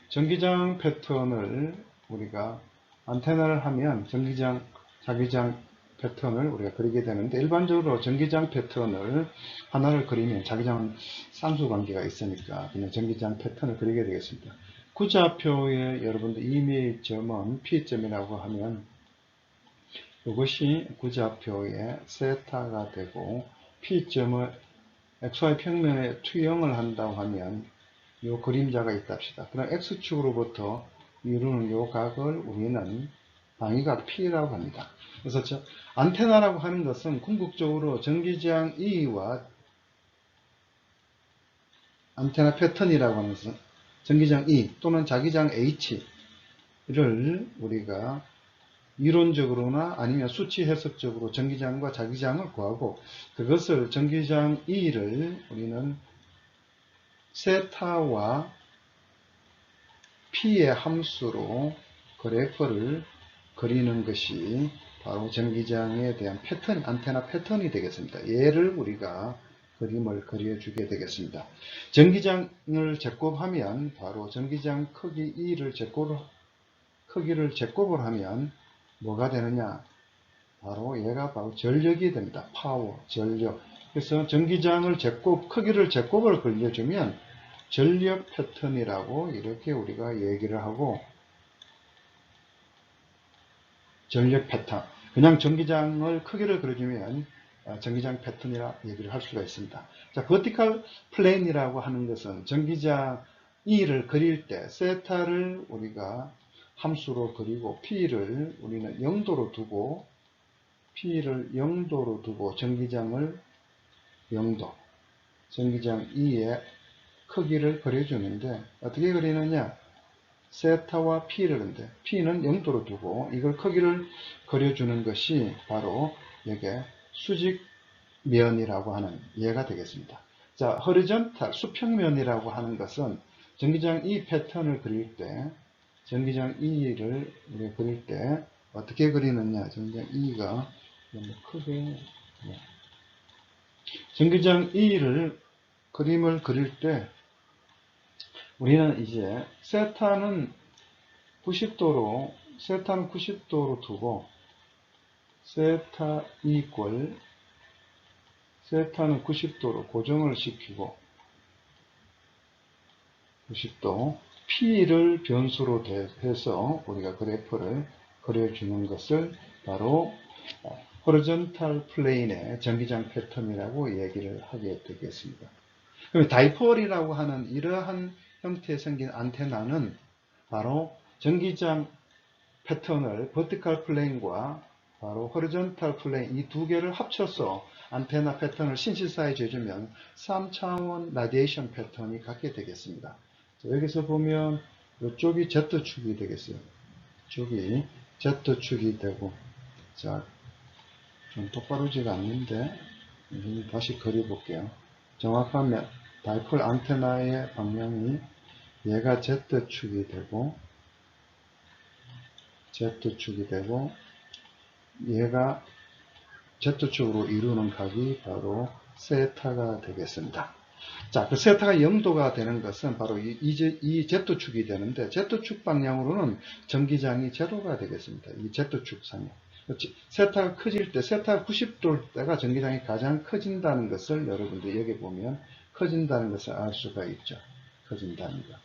전기장 패턴을 우리가 안테나를 하면 전기장, 자기장 패턴을 우리가 그리게 되는데, 일반적으로 전기장 패턴을 하나를 그리면 자기장은 쌍수 관계가 있으니까 그냥 전기장 패턴을 그리게 되겠습니다. 구좌표에 여러분들 이메일 점은 P점이라고 하면 이것이 구좌표의 세타가 되고, P점을 XY 평면에 투영을 한다고 하면 이 그림자가 있답시다. 그럼 X축으로부터 이루는 이 각을 우리는 방위각 P라고 합니다. 그래서 안테나라고 하는 것은 궁극적으로 전기장 E와 안테나 패턴이라고 하는 것은 전기장 E 또는 자기장 H를 우리가 이론적으로나 아니면 수치 해석적으로 전기장과 자기장을 구하고, 그것을 전기장 E를 우리는 세타와 P의 함수로 그래프를 그리는 것이 바로 전기장에 대한 패턴, 안테나 패턴이 되겠습니다. 얘를 우리가 그림을 그려주게 되겠습니다. 전기장을 제곱하면 바로 전기장 크기 E를 크기를 제곱을 하면 뭐가 되느냐? 바로 얘가 바로 전력이 됩니다. 파워, 전력. 그래서 전기장을 크기를 제곱을 그려주면 전력 패턴이라고 이렇게 우리가 얘기를 하고, 전력 패턴. 그냥 전기장을 크기를 그려주면 전기장 패턴이라 얘기를 할 수가 있습니다. 자, 버티컬 플레인이라고 하는 것은 전기장 E를 그릴 때 세타를 우리가 함수로 그리고 P를 우리는 0도로 두고 P를 0도로 두고 전기장을 0도, 전기장 E의 크기를 그려주는데 어떻게 그리느냐? 세타와 P를 근데 P는 0도로 두고 이걸 크기를 그려주는 것이 바로 여기에 수직면이라고 하는 예가 되겠습니다. 자, 허리전탈 수평면이라고 하는 것은 전기장 E 패턴을 그릴 때 전기장 E를 우리가 그릴 때 어떻게 그리느냐? 전기장 E가 너무 크게 전기장 E를 그림을 그릴 때 우리는 이제 세타는 90도로 두고 세타 이퀄 세타는 90도로 고정을 시키고 90도 P를 변수로 해서 우리가 그래프를 그려주는 것을 바로 호리존탈 플레인의 전기장 패턴이라고 얘기를 하게 되겠습니다. 그럼 다이폴이라고 하는 이러한 형태에 생긴 안테나는 바로 전기장 패턴을 버티컬 플레인과 바로 호리존탈 플레인 이 두 개를 합쳐서 안테나 패턴을 신시사이즈 해주면 3차원 라디에이션 패턴이 갖게 되겠습니다. 자, 여기서 보면 이쪽이 Z축이 되겠어요. 이쪽이 Z축이 되고 자, 좀 똑바로지가 않는데 다시 그려볼게요. 정확하면 다이폴 안테나의 방향이 얘가 Z축이 되고 얘가 Z축으로 이루는 각이 바로 세타가 되겠습니다. 자, 그 세타가 0도가 되는 것은 바로 이 Z축이 되는데 Z축 방향으로는 전기장이 제로가 되겠습니다. 이 Z축 상향. 세타가 커질 때, 세타가 90도일 때가 전기장이 가장 커진다는 것을 여러분들 여기 보면 커진다는 것을 알 수가 있죠. 커진다는 것.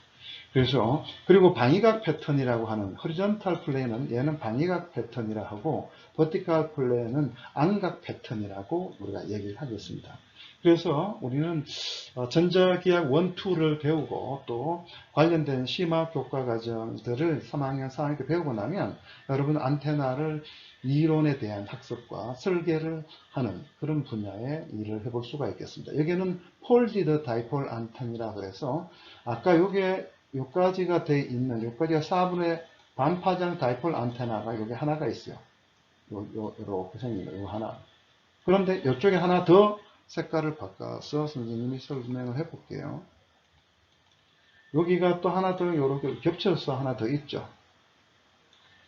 그래서 그리고 방위각 패턴이라고 하는 호리존탈 플레인은 얘는 방위각 패턴이라 하고 버티컬 플레인은 안각 패턴이라고 우리가 얘기를 하겠습니다. 그래서 우리는 전자기학 1, 2를 배우고 또 관련된 심화 교과 과정들을 3학년, 4학년 배우고 나면 여러분 안테나를 이론에 대한 학습과 설계를 하는 그런 분야의 일을 해볼 수가 있겠습니다. 여기는 폴디드 다이폴 안테나라고 해서 아까 여기까지가 돼 있는 여기까지가 4분의 반파장 다이폴 안테나가 여기 하나가 있어요. 요렇게 생긴 거, 요 하나. 그런데 이쪽에 하나 더 색깔을 바꿔서 선생님이 설명을 해 볼게요. 여기가 또 하나 더 요렇게 겹쳐서 하나 더 있죠.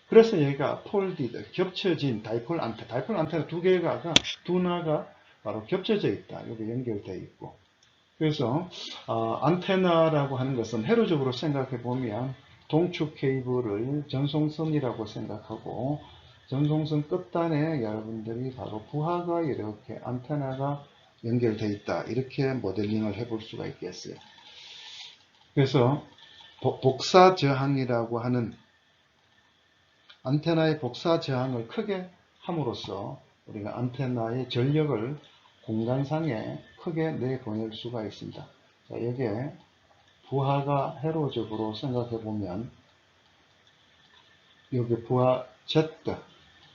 그래서 여기가 폴디드, 겹쳐진 다이폴 안테나 두 개가, 두나가 바로 겹쳐져 있다. 여기 연결되어 있고. 그래서, 안테나라고 하는 것은 회로적으로 생각해 보면 동축 케이블을 전송선이라고 생각하고, 전송선 끝단에 여러분들이 바로 부하가 이렇게 안테나가 연결되어 있다. 이렇게 모델링을 해볼 수가 있겠어요. 그래서, 복사 저항이라고 하는 안테나의 복사 저항을 크게 함으로써 우리가 안테나의 전력을 공간상에 크게 내보낼 수가 있습니다. 자, 여기에 부하가 회로적으로 생각해 보면 여기 부하 Z,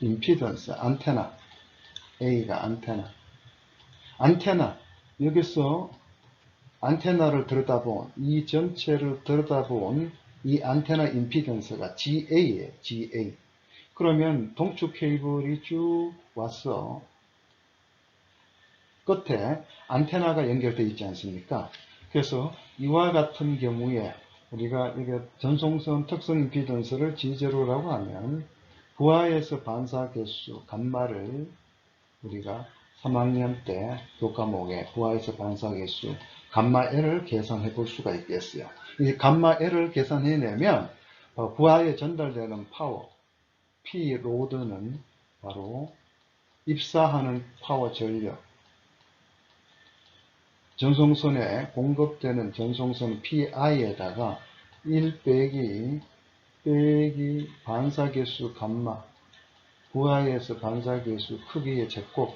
임피던스, 안테나, A가 안테나, 여기서 안테나를 들여다본 이 전체를 들여다본 이 안테나 임피던스가 GA예요. GA. 그러면 동축 케이블이 쭉 와서 끝에 안테나가 연결되어 있지 않습니까? 그래서 이와 같은 경우에 우리가 이게 전송선 특성 임피던스를 G0라고 하면 부하에서 반사 개수 감마를 우리가 3학년 때 교과목에 부하에서 반사 개수 감마 L을 계산해 볼 수가 있겠어요. 이 감마 L을 계산해내면 부하에 전달되는 파워 P 로드는 바로 입사하는 파워 전력 전송선에 공급되는 전송선 PI에다가 1 빼기 반사계수 감마 부하에서 반사계수 크기의 제곱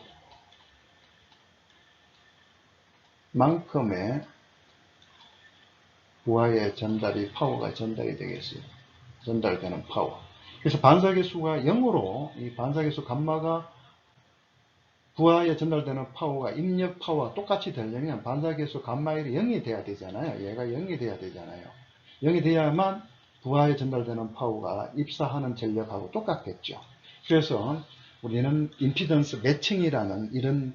만큼의 부하의 전달이 파워가 전달이 되겠어요. 전달되는 파워. 그래서 반사계수가 0으로 이 반사계수 감마가 부하에 전달되는 파워가 입력 파워와 똑같이 되려면 반사계수 감마일이 0이 돼야 되잖아요. 얘가 0이 돼야 되잖아요. 0이 돼야만 부하에 전달되는 파워가 입사하는 전력하고 똑같겠죠. 그래서 우리는 임피던스 매칭이라는 이런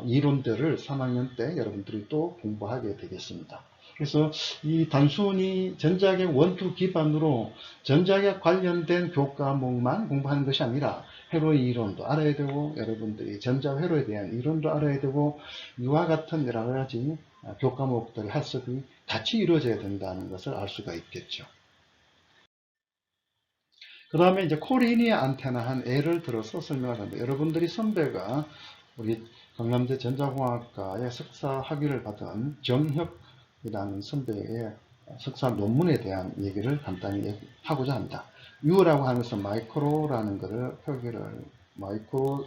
이론들을 3학년 때 여러분들이 또 공부하게 되겠습니다. 그래서 이 단순히 전자계학 원투 기반으로 전자계학 관련된 교과목만 공부하는 것이 아니라 회로의 이론도 알아야 되고 여러분들이 전자회로에 대한 이론도 알아야 되고 이와 같은 여러 가지 교과목들의 학습이 같이 이루어져야 된다는 것을 알 수가 있겠죠. 그 다음에 이제 코리니아 안테나 한 예를 들어서 설명을 합니다. 여러분들이 선배가 우리 강남대 전자공학과의 석사 학위를 받은 정혁이라는 선배의 석사 논문에 대한 얘기를 간단히 하고자 합니다. U라고 하면서 마이크로라는 것을 표기를 마이크로를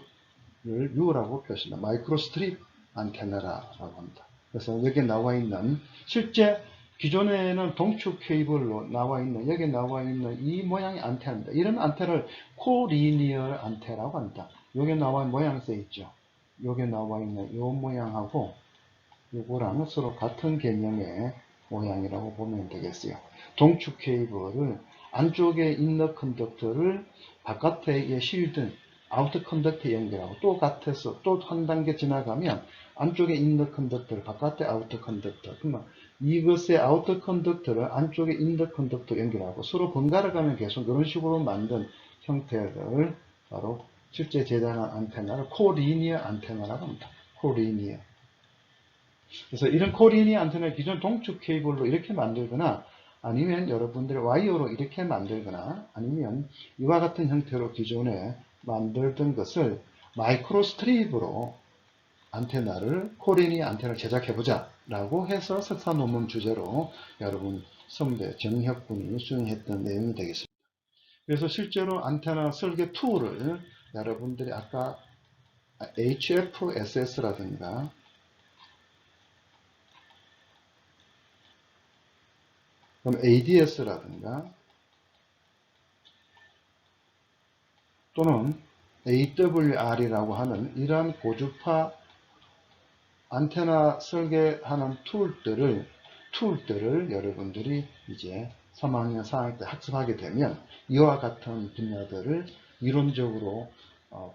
U라고 표시합니다. 마이크로 스트립 안테나라고 합니다. 그래서 여기에 나와 있는 실제 기존에는 동축 케이블로 나와 있는 여기에 나와 있는 이 모양의 안테나입니다. 이런 안테나를 코리니어 안테나라고 합니다. 여기에 나와 있는 모양 써 있죠. 여기에 나와 있는 이 모양하고 요거랑은 서로 같은 개념의 모양이라고 보면 되겠어요. 동축 케이블을 안쪽에 있는 컨덕터를 바깥에 실든 아우터 컨덕터에 연결하고 또 같아서 또 한 단계 지나가면 안쪽에 있는 컨덕터를 바깥에 아우터 컨덕터, 그러면 이것의 아우터 컨덕터를 안쪽에 있는 컨덕터 연결하고 서로 번갈아 가면 계속 이런 식으로 만든 형태를 바로 실제 제작한 안테나를 코리니어 안테나라고 합니다. 코리니어. 그래서 이런 코리니어 안테나를 기존 동축 케이블로 이렇게 만들거나 아니면 여러분들이 와이어로 이렇게 만들거나 아니면 이와 같은 형태로 기존에 만들던 것을 마이크로 스트립으로 안테나를 코리니어 안테나를 제작해보자 라고 해서 석사 논문 주제로 여러분 선배 정혁군이 수행했던 내용이 되겠습니다. 그래서 실제로 안테나 설계 툴을 여러분들이 아까 HFSS라든가 그럼 ADS라든가 또는 AWR이라고 하는 이러한 고주파 안테나 설계하는 툴들을 여러분들이 이제 3학년, 4학년 때 학습하게 되면 이와 같은 분야들을 이론적으로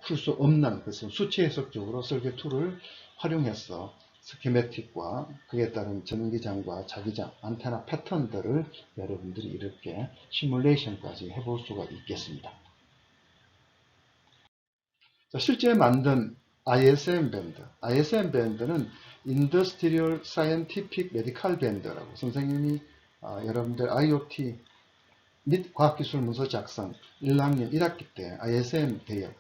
풀 수 없는 그래서 수치 해석적으로 설계 툴을 활용해서 스키매틱과 그에 따른 전기장과 자기장, 안테나 패턴들을 여러분들이 이렇게 시뮬레이션까지 해볼 수가 있겠습니다. 자, 실제 만든 ISM 밴드. ISM 밴드는 Industrial Scientific Medical Band라고 선생님이 여러분들 IoT 및 과학기술 문서 작성 1학년 1학기 때 ISM 대역,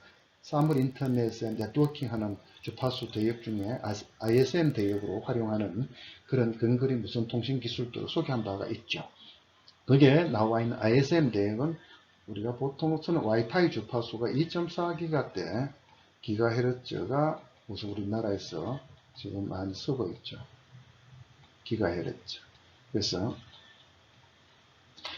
사물 인터넷에 네트워킹하는 주파수 대역 중에 ISM 대역으로 활용하는 그런 근거리 무선 통신 기술들을 소개한 바가 있죠. 거기에 나와 있는 ISM 대역은 우리가 보통 쓰는 와이파이 주파수가 2.4기가 기가헤르츠가 우선 우리나라에서 지금 많이 쓰고 있죠. 기가헤르츠. 그래서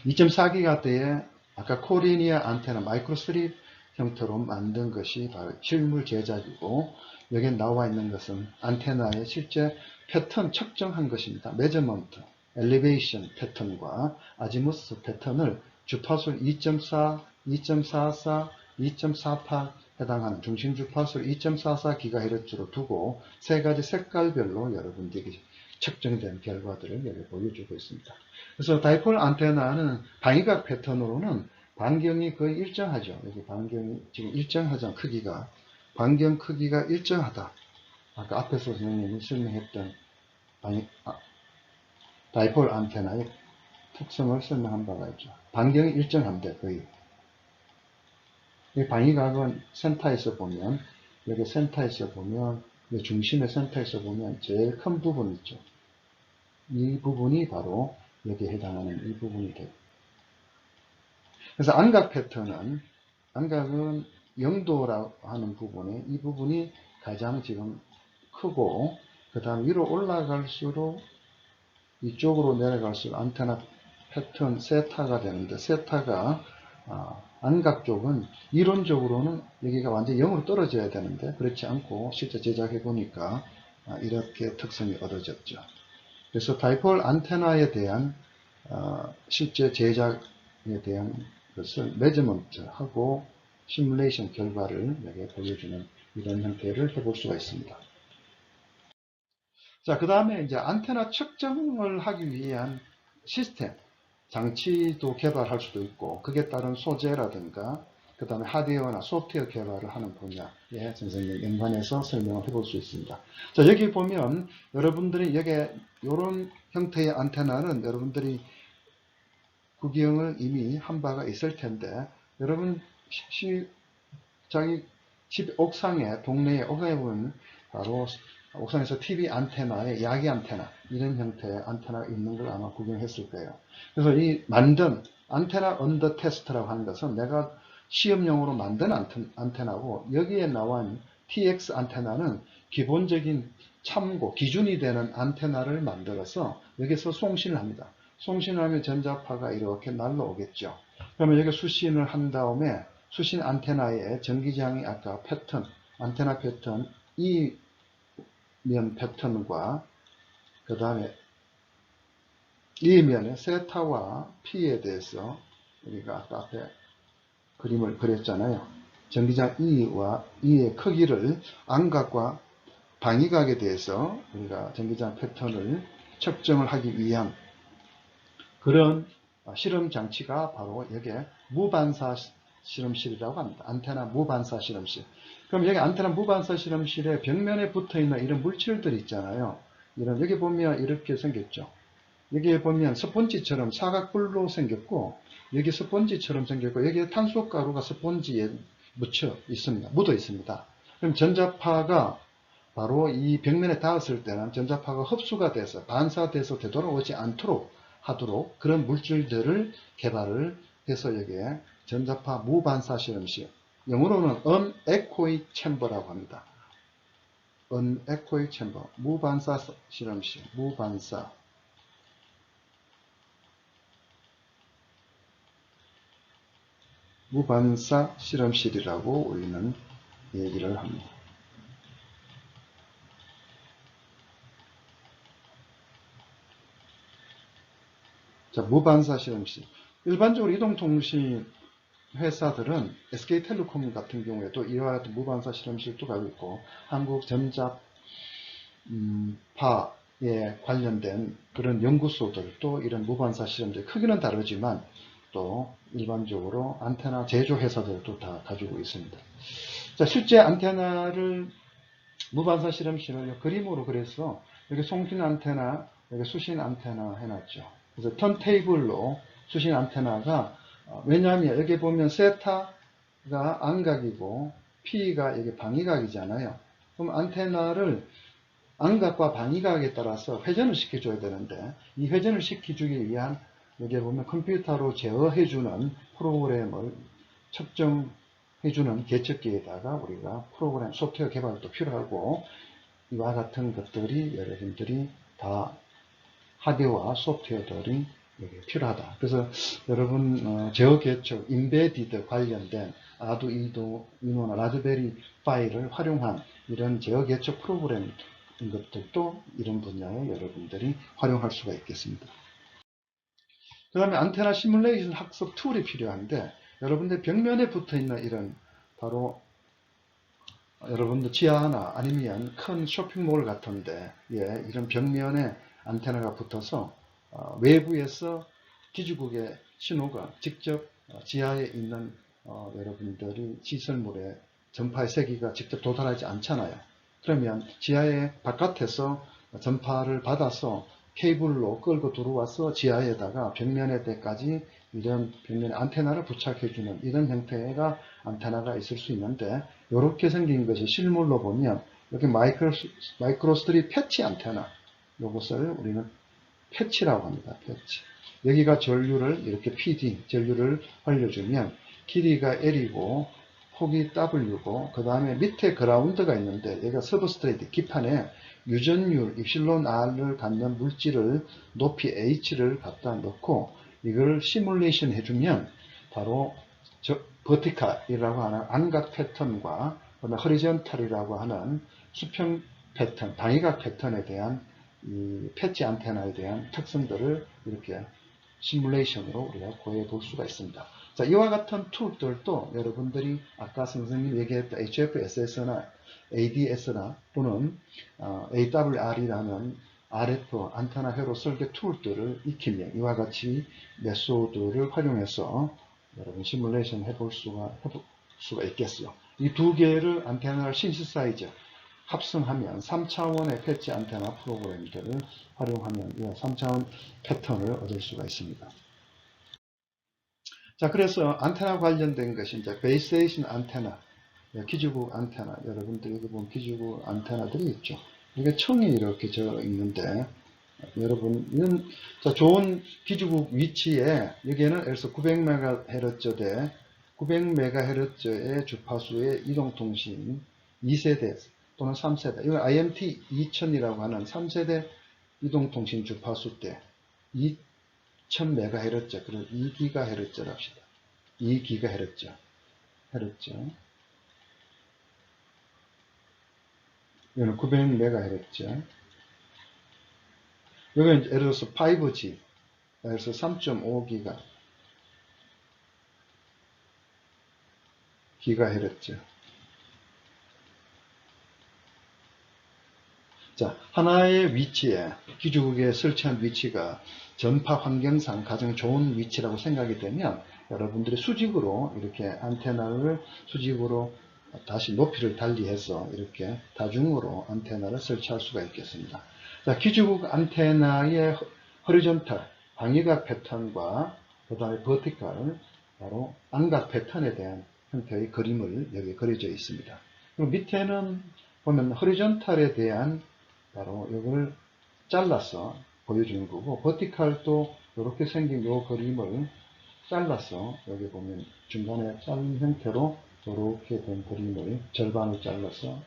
2.4기가대에 아까 코리니아 안테나 마이크로스트립 형태로 만든 것이 바로 실물 제작이고 여기에 나와 있는 것은 안테나의 실제 패턴 측정한 것입니다. 메저먼트, 엘리베이션 패턴과 아지무스 패턴을 주파수 2.4, 2.44, 2.48 해당하는 중심 주파수 2.44GHz로 두고 세 가지 색깔별로 여러분들이 측정된 결과들을 여기 보여주고 있습니다. 그래서 다이폴 안테나는 방위각 패턴으로는 반경이 거의 일정하죠. 여기 반경이 지금 일정하죠. 크기가. 반경 크기가 일정하다. 아까 앞에서 선생님이 설명했던 다이폴 안테나의 특성을 설명한 바가 있죠. 반경이 일정한데 거의. 이 방위각은 센터에서 보면 여기 센터에서 보면 중심의 센터에서 보면 제일 큰 부분 있죠. 이 부분이 바로 여기에 해당하는 이 부분이 되고 그래서 안각 패턴은 안각은 영도라고 하는 부분에 이 부분이 가장 지금 크고 그 다음 위로 올라갈수록 이쪽으로 내려갈수록 안테나 패턴 세타가 되는데, 세타가 안각 쪽은 이론적으로는 여기가 완전히 0으로 떨어져야 되는데 그렇지 않고 실제 제작해 보니까 이렇게 특성이 얻어졌죠. 그래서 다이폴 안테나에 대한 실제 제작에 대한 것을 매저먼트하고 시뮬레이션 결과를 여기에 보여주는 이런 형태를 해볼 수가 있습니다. 자, 그 다음에 이제 안테나 측정을 하기 위한 시스템, 장치도 개발할 수도 있고, 그에 따른 소재라든가, 그 다음에 하드웨어나 소프트웨어 개발을 하는 분야에 선생님 연관해서 설명을 해볼 수 있습니다. 자, 여기 보면 여러분들이 여기에 이런 형태의 안테나는 여러분들이 구경을 이미 한 바가 있을 텐데, 여러분 자기 집 옥상에, 동네에 옥상에 보면 바로 옥상에서 TV 안테나에 야기 안테나, 이런 형태의 안테나가 있는 걸 아마 구경했을 거예요. 그래서 이 만든 안테나 언더 테스트라고 하는 것은 내가 시험용으로 만든 안테나고, 여기에 나온 TX 안테나는 기본적인 참고 기준이 되는 안테나를 만들어서 여기서 송신을 합니다. 송신을 하면 전자파가 이렇게 날라오겠죠. 그러면 여기 수신을 한 다음에 수신 안테나의 전기장이 아까 패턴, 안테나 패턴, 이 면 패턴과 그 다음에 이 면의 세타와 P에 대해서 우리가 아까 앞에 그림을 그렸잖아요. 전기장 E와 E의 크기를 안각과 방위각에 대해서 우리가 전기장 패턴을 측정을 하기 위한 그런 실험 장치가 바로 여기에 무반사 실험실이라고 합니다. 안테나 무반사 실험실. 그럼 여기 안테나 무반사 실험실에 벽면에 붙어 있는 이런 물질들 있잖아요. 이런, 여기 보면 이렇게 생겼죠. 여기에 보면 스펀지처럼 사각뿔로 생겼고, 여기 스펀지처럼 생겼고, 여기에 탄소가루가 스펀지에 묻혀 있습니다. 묻어 있습니다. 그럼 전자파가 바로 이 벽면에 닿았을 때는 전자파가 흡수가 돼서 반사돼서 되돌아오지 않도록 하도록 그런 물질들을 개발을 해서 여기에 전자파 무반사 실험실, 영어로는 unechoic chamber라고 합니다. unechoic chamber, 무반사 실험실, 무반사 실험실이라고 우리는 얘기를 합니다. 자, 무반사 실험실. 일반적으로 이동통신 회사들은 SK텔레콤 같은 경우에도 이와 같은 무반사 실험실도 가지고 있고, 한국전자파에 관련된 그런 연구소들도 이런 무반사 실험실, 크기는 다르지만 또 일반적으로 안테나 제조 회사들도 다 가지고 있습니다. 자, 실제 안테나를 무반사 실험실을 그림으로 그래서 여기 송신 안테나, 여기 수신 안테나 해놨죠. 그래서 턴테이블로 수신 안테나가, 왜냐하면 여기 보면 세타가 안각이고 P가 여기 방위각이잖아요. 그럼 안테나를 안각과 방위각에 따라서 회전을 시켜줘야 되는데, 이 회전을 시켜주기 위한 여기 보면 컴퓨터로 제어해주는 프로그램을 측정해주는 계측기에다가 우리가 프로그램 소프트웨어 개발도 필요하고, 이와 같은 것들이 여러분들이 다 하드웨어와 소프트웨어들이 필요하다. 그래서 여러분 제어 개척, 인베디드 관련된 아두이노나 라즈베리 파이를 활용한 이런 제어 개척 프로그램 것들도 이런 분야에 여러분들이 활용할 수가 있겠습니다. 그 다음에 안테나 시뮬레이션 학습 툴이 필요한데, 여러분들 벽면에 붙어 있는 이런 바로 여러분들 지하나 아니면 큰 쇼핑몰 같은데 이런 벽면에 안테나가 붙어서 외부에서 기지국의 신호가 직접 지하에 있는 여러분들이 시설물에 전파의 세기가 직접 도달하지 않잖아요. 그러면 지하의 바깥에서 전파를 받아서 케이블로 끌고 들어와서 지하에다가 벽면에 때까지 이런 벽면에 안테나를 부착해주는 이런 형태가 안테나가 있을 수 있는데, 이렇게 생긴 것이 실물로 보면 여기 마이크로스트립 패치 안테나, 이것을 우리는 패치라고 합니다. 패치. 여기가 전류를 이렇게 PD, 전류를 흘려주면 길이가 L이고 폭이 W고 그 다음에 밑에 그라운드가 있는데 얘가 서브스트레이트 기판에 유전율 입실론 R을 갖는 물질을 높이 H를 갖다 넣고 이걸 시뮬레이션 해주면 바로 버티칼이라고 하는 안각 패턴과 허리전탈이라고 하는 수평 패턴, 방위각 패턴에 대한 이 패치 안테나에 대한 특성들을 이렇게 시뮬레이션으로 우리가 구해 볼 수가 있습니다. 자, 이와 같은 툴들도 여러분들이 아까 선생님 얘기했던 HFSS나 ADS나 또는 AWR이라는 RF 안테나 회로 설계 툴들을 익히면 이와 같이 메소드를 활용해서 여러분 시뮬레이션 해볼 수가 있겠어요. 이 두 개를 안테나를 신시사이즈 합성하면 3차원의 패치 안테나 프로그램들을 활용하면 이 3차원 패턴을 얻을 수가 있습니다. 자, 그래서 안테나 관련된 것이 이제 베이스 스테이션 안테나, 기지국 안테나, 여러분들 여기 보면 기지국 안테나들이 있죠. 이게 청이 이렇게 져 있는데, 여러분, 이런, 자, 좋은 기지국 위치에, 여기에는 에서 900MHz 대 900MHz의 주파수의 이동통신 2세대 또는 3세대, 이건 IMT 2000이라고 하는 3세대 이동통신 주파수 때 2000MHz, 그리고 2GHz를 합시다. 2GHz. 이거는 900MHz. 여기는 예를 들어서 5G, 예를 들어서 3.5GHz. 자, 하나의 위치에, 기지국에 설치한 위치가 전파 환경상 가장 좋은 위치라고 생각이 되면 여러분들이 수직으로 이렇게 안테나를 수직으로 다시 높이를 달리해서 이렇게 다중으로 안테나를 설치할 수가 있겠습니다. 자, 기지국 안테나의 허리존탈, 방위각 패턴과 그 다음에 버티칼, 바로 안각 패턴에 대한 형태의 그림을 여기 그려져 있습니다. 그리고 밑에는 보면 허리존탈에 대한 바로 이걸 잘라서 보여주는 거고, 버티칼도 이렇게 생긴 이 그림을 잘라서 여기 보면 중간에 자른 형태로 이렇게 된 그림을 절반을 잘라서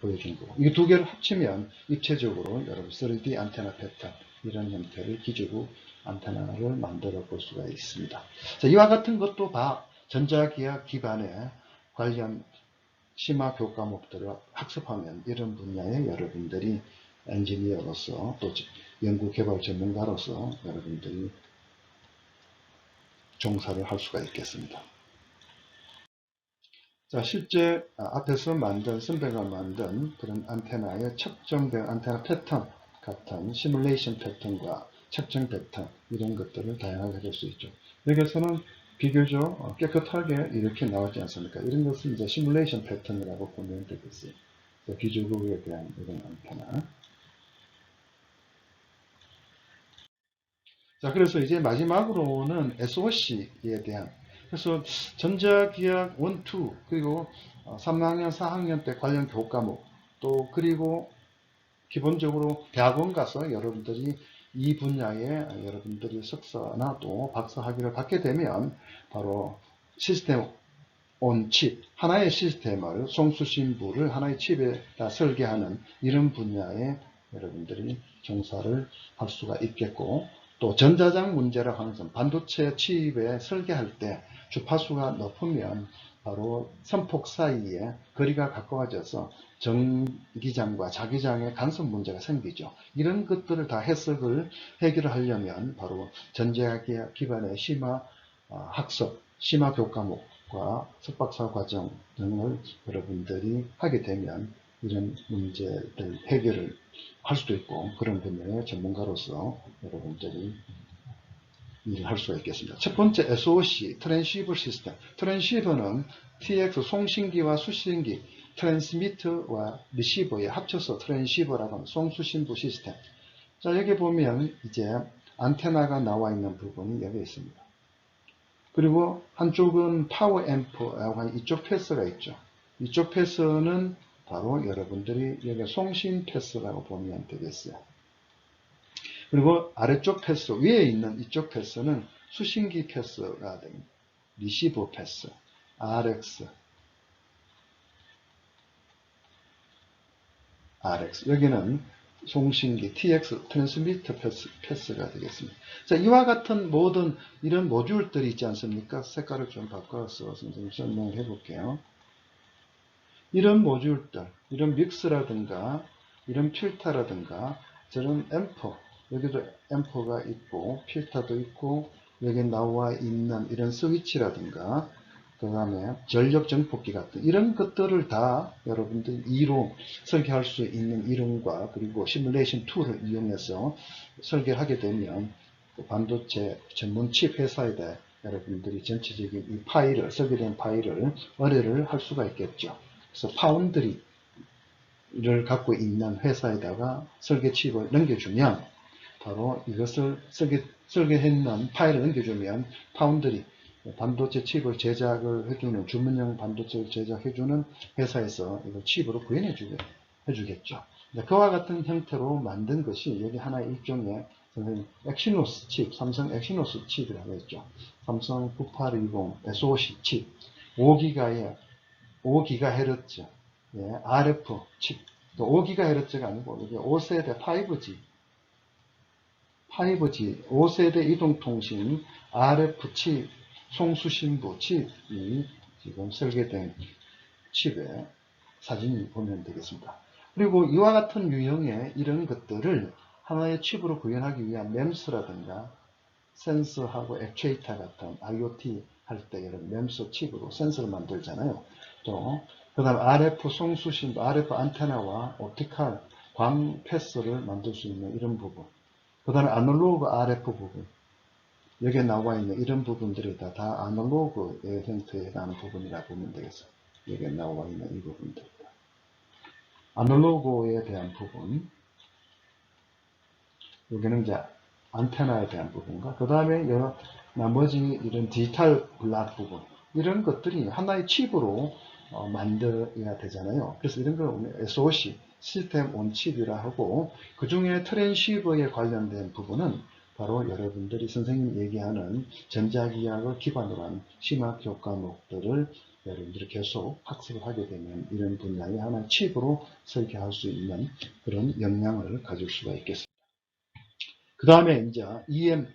보여준 거고, 이 두 개를 합치면 입체적으로 여러분 3D 안테나 패턴 이런 형태의 기지국 안테나를 만들어 볼 수가 있습니다. 자, 이와 같은 것도 다 전자기학 기반의 관련 심화 교과목들을 학습하면 이런 분야에 여러분들이 엔지니어로서 또 연구개발 전문가로서 여러분들이 종사를 할 수가 있겠습니다. 자, 실제 앞에서 선배가 만든 그런 안테나의 측정된 안테나 패턴 같은 시뮬레이션 패턴과 측정 패턴 이런 것들을 다양하게 할 수 있죠. 여기서는 비교적 깨끗하게 이렇게 나왔지 않습니까? 이런 것을 이제 시뮬레이션 패턴이라고 보면 되겠어요. 기주국에 대한 이런 안테나. 자, 그래서 이제 마지막으로는 SOC에 대한, 그래서 전자기학 1, 2, 그리고 3학년, 4학년 때 관련 교과목, 또 그리고 기본적으로 대학원 가서 여러분들이 이 분야에 여러분들이 석사나 또 박사 학위를 받게 되면 바로 시스템 온 칩, 하나의 시스템을 송수신부를 하나의 칩에다 설계하는 이런 분야에 여러분들이 종사를 할 수가 있겠고, 또 전자장 문제라고 하는 것은 반도체 칩에 설계할 때 주파수가 높으면 바로 선폭 사이에 거리가 가까워져서 전기장과 자기장의 간섭 문제가 생기죠. 이런 것들을 다 해결을 하려면 바로 전자기학 기반의 심화 학습, 심화 교과목과 석박사 과정 등을 여러분들이 하게 되면 이런 문제들 해결을 할 수도 있고, 그런 분야의 전문가로서 여러분들이 일을 할 수가 있겠습니다. 첫 번째 SOC, 트랜시버 시스템. 트랜시버는 TX 송신기와 수신기, 트랜스미터와 리시버에 합쳐서 트랜시버라고 하는 송수신부 시스템. 자, 여기 보면 이제 안테나가 나와 있는 부분이 여기 있습니다. 그리고 한쪽은 파워 앰프라고 하는 이쪽 패스가 있죠. 이쪽 패스는 바로 여러분들이 여기 송신 패스라고 보면 되겠어요. 그리고 아래쪽 패스, 위에 있는 이쪽 패스는 수신기 패스가 됩니다. 리시버 패스. RX, 여기는 송신기 TX 트랜스미터 패스가 되겠습니다. 자, 이와 같은 모든 이런 모듈들이 있지 않습니까? 색깔을 좀 바꿔서 선생님 설명을 해볼게요. 이런 모듈들, 이런 믹스라든가 이런 필터라든가 저런 앰프, 여기도 앰프가 있고 필터도 있고 여기 나와 있는 이런 스위치라든가 그 다음에 전력 정폭기 같은 이런 것들을 다 여러분들 2로 설계할 수 있는 이론과 그리고 시뮬레이션 툴을 이용해서 설계를 하게 되면 반도체 전문 칩 회사에다 여러분들이 전체적인 이 파일을, 설계된 파일을 의뢰를 할 수가 있겠죠. 그래서 파운드리를 갖고 있는 회사에다가 설계 칩을 넘겨주면 바로 이것을 설계했는 파일을 넘겨주면 파운드리, 반도체 칩을 제작을 해주는, 주문형 반도체를 제작해주는 회사에서 이걸 칩으로 구현해주겠죠. 그와 같은 형태로 만든 것이 여기 하나의 일종의 엑시노스 칩, 삼성 엑시노스 칩이라고 했죠. 삼성 9820 SoC 칩, 5GHz, 예, RF 칩, 또 5GHz가 아니고 여기 5세대 5세대 이동통신 RF 칩, 송수신부 칩이 지금 설계된 칩의 사진을 보면 되겠습니다. 그리고 이와 같은 유형의 이런 것들을 하나의 칩으로 구현하기 위한 MEMS라든가 센서하고 액추에이터 같은 IoT 할 때 이런 MEMS 칩으로 센서를 만들잖아요. 또 그 다음 RF 송수신부, RF 안테나와 옵티컬 광 패스를 만들 수 있는 이런 부분, 그 다음에 아날로그 RF 부분, 여기에 나와 있는 이런 부분들이 다 아날로그의 형태에 해당하는 부분이라고 보면 되겠어요. 여기에 나와 있는 이 부분들. 아날로그에 대한 부분, 여기는 이제 안테나에 대한 부분과, 그 다음에 나머지 이런 디지털 블락 부분, 이런 것들이 하나의 칩으로 만들어야 되잖아요. 그래서 이런 걸 SoC, 시스템 온 칩이라 하고, 그 중에 트랜시버에 관련된 부분은 바로 여러분들이 선생님이 얘기하는 전자기학을 기반으로 한 심화 교과목들을 여러분들이 계속 학습을 하게 되면 이런 분야의 하나의 칩으로 설계할 수 있는 그런 역량을 가질 수가 있겠습니다. 그 다음에 이제 EM,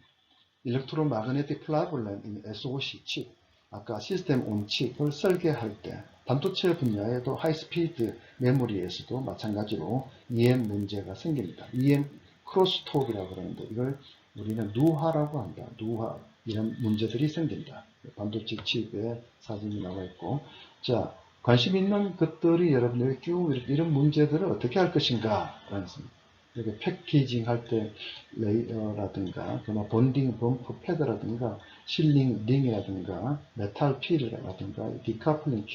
일렉트로마그네틱 플라블렌 SoC 칩, 아까 시스템 온 칩을 설계할 때 반도체 분야에도 하이스피드 메모리에서도 마찬가지로 EM 문제가 생깁니다. EM 크로스톡이라고 그러는데 이걸 우리는 누화라고 한다. 누화, 이런 문제들이 생긴다. 반도체 칩에 사진이 나와 있고, 자, 관심 있는 것들이 여러분들이 쭉 이런 문제들을 어떻게 할 것인가 라는 이렇게 패키징 할 때 레이어라든가, 그나 본딩, 범프 패드라든가, 실링 링이라든가, 메탈 필이라든가, 디카플링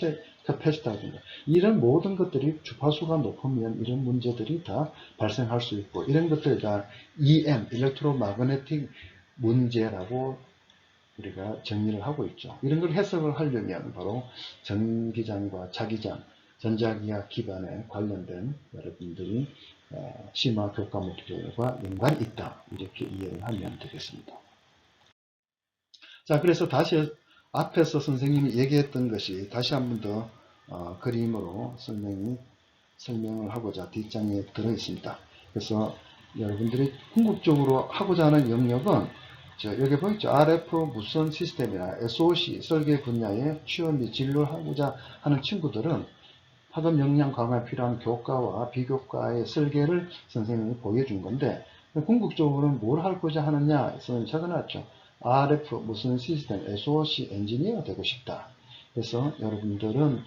캐패시터라든가, 이런 모든 것들이 주파수가 높으면 이런 문제들이 다 발생할 수 있고, 이런 것들이 다 EM, 일렉트로마그네틱 문제라고 우리가 정리를 하고 있죠. 이런 걸 해석을 하려면 바로 전기장과 자기장, 전자기학 기반에 관련된 여러분들이 심화 교과목들과 연관이 있다. 이렇게 이해를 하면 되겠습니다. 자, 그래서 다시 앞에서 선생님이 얘기했던 것이 다시 한 번 더 그림으로 설명을 하고자 뒷장에 들어 있습니다. 그래서 여러분들이 궁극적으로 하고자 하는 영역은 여기 보이죠? RF 무선 시스템이나 SoC 설계 분야에 취업 및 진로를 하고자 하는 친구들은 학업 역량 강화에 필요한 교과와 비교과의 설계를 선생님이 보여준 건데, 궁극적으로는 뭘 하고자 하느냐 해서 적어놨죠. RF 무슨 시스템 SoC 엔지니어가 되고 싶다. 그래서 여러분들은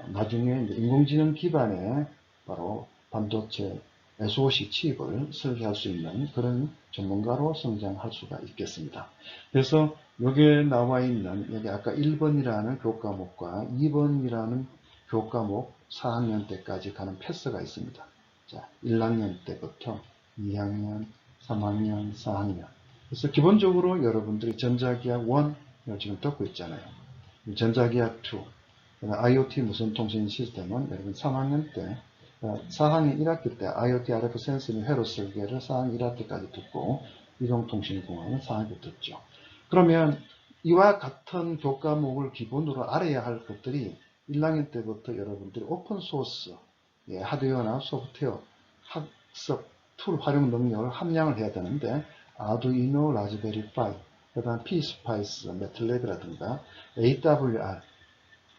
나중에 인공지능 기반의 바로 반도체 SoC 칩을 설계할 수 있는 그런 전문가로 성장할 수가 있겠습니다. 그래서 여기에 나와 있는 여기 아까 1번이라는 교과목과 2번이라는 교과목 4학년 때까지 가는 패스가 있습니다. 자, 1학년 때부터 2학년, 3학년, 4학년. 그래서 기본적으로 여러분들이 전자기학 1, 지금 듣고 있잖아요. 전자기학 2, IoT 무선통신 시스템은 여러분 3학년 때, 4학년 1학기 때 IoT RF 센서 및 회로 설계를 4학년 1학기까지 듣고, 이동통신공학은 4학기 듣죠. 그러면 이와 같은 교과목을 기본으로 알아야 할 것들이 1학년 때부터 여러분들이 오픈소스, 하드웨어나 소프트웨어, 학습 툴 활용 능력을 함양을 해야 되는데, 아두이노 라즈베리 파이, 그 다음 PSpice, 매틀랩이라든가 AWR,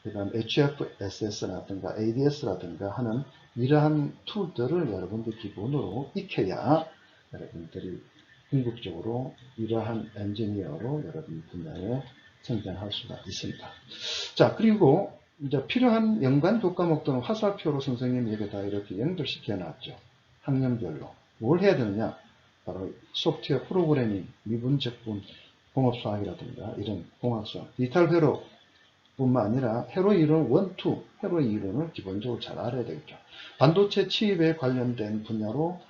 그 다음 HFSS라든가 ADS라든가 하는 이러한 툴들을 여러분들 기본으로 익혀야 여러분들이 궁극적으로 이러한 엔지니어로 여러분 분야에 성장할 수가 있습니다. 자, 그리고 이제 필요한 연관 교과목들은 화살표로 선생님이 여기다 이렇게 연결시켜 놨죠. 학년별로. 뭘 해야 되느냐? 바로 소프트웨어 프로그래밍, 미분, 적분, 공업수학이라든가 이런 공학수학, 디지털 회로 뿐만 아니라 회로 이론 1, 2, 회로 이론을 기본적으로 잘 알아야 되겠죠. 반도체 취입에 관련된 분야로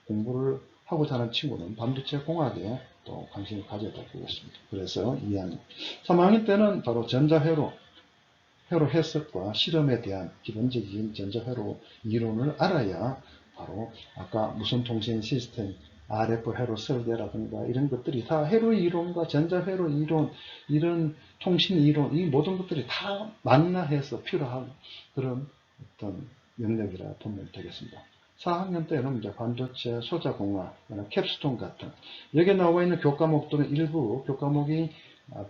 공부를 하고자 하는 친구는 반도체 공학에 또 관심을 가져야 될 것 같습니다. 그래서 2학년. 3학년 때는 바로 전자회로, 회로 해석과 실험에 대한 기본적인 전자회로 이론을 알아야 바로 아까 무선 통신 시스템, RF 회로 설계라든가 이런 것들이 다 회로 이론과 전자회로 이론, 이런 통신 이론, 이 모든 것들이 다 만나해서 필요한 그런 어떤 영역이라 보면 되겠습니다. 4학년 때는 이제 반도체, 소자공학, 캡스톤 같은 여기에 나와 있는 교과목들은 일부 교과목이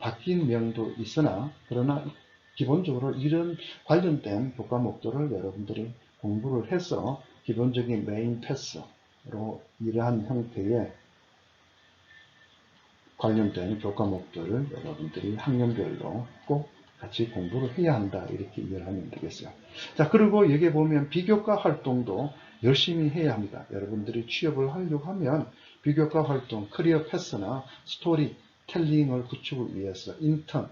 바뀐 면도 있으나 그러나 기본적으로 이런 관련된 교과목들을 여러분들이 공부를 해서 기본적인 메인 패스로 이러한 형태의 관련된 교과목들을 여러분들이 학년별로 꼭 같이 공부를 해야 한다. 이렇게 이해를 하면 되겠어요. 자, 그리고 여기 보면 비교과 활동도 열심히 해야 합니다. 여러분들이 취업을 하려고 하면 비교과 활동, 커리어 패스나 스토리 텔링을 구축을 위해서 인턴,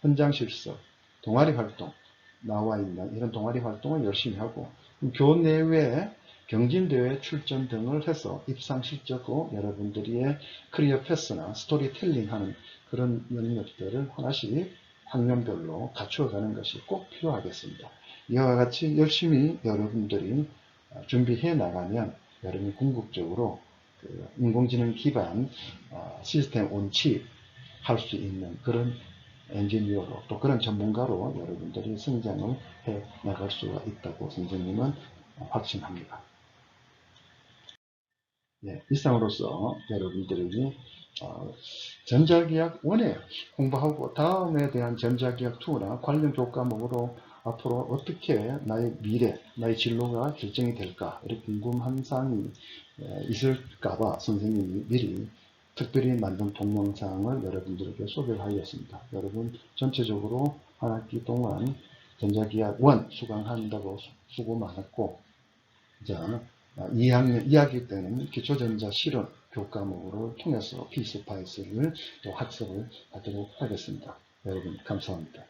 현장 실습, 동아리 활동 나와 있는 이런 동아리 활동을 열심히 하고 교내외 경진대회 출전 등을 해서 입상 실적으로 여러분들의 커리어 패스나 스토리텔링 하는 그런 영역들을 하나씩 학년별로 갖추어가는 것이 꼭 필요하겠습니다. 이와 같이 열심히 여러분들이 준비해 나가면 여러분이 궁극적으로 인공지능 기반 시스템 온칩 할 수 있는 그런 엔지니어로 또 그런 전문가로 여러분들이 성장을 해 나갈 수가 있다고 선생님은 확신합니다. 네, 이상으로서 여러분들이 전자기학 1에 공부하고 다음에 대한 전자기학 2나 관련 교과목으로 앞으로 어떻게 나의 미래, 나의 진로가 결정이 될까 이렇게 궁금한 사항이 있을까봐 선생님이 미리 특별히 만든 동영상을 여러분들에게 소개를 하였습니다. 여러분 전체적으로 한 학기 동안 전자기학 1 수강한다고 수고 많았고, 자, 2학기 때는 기초전자 실험 교과목으로 통해서 PSpice를 또 학습을 하도록 하겠습니다. 여러분 감사합니다.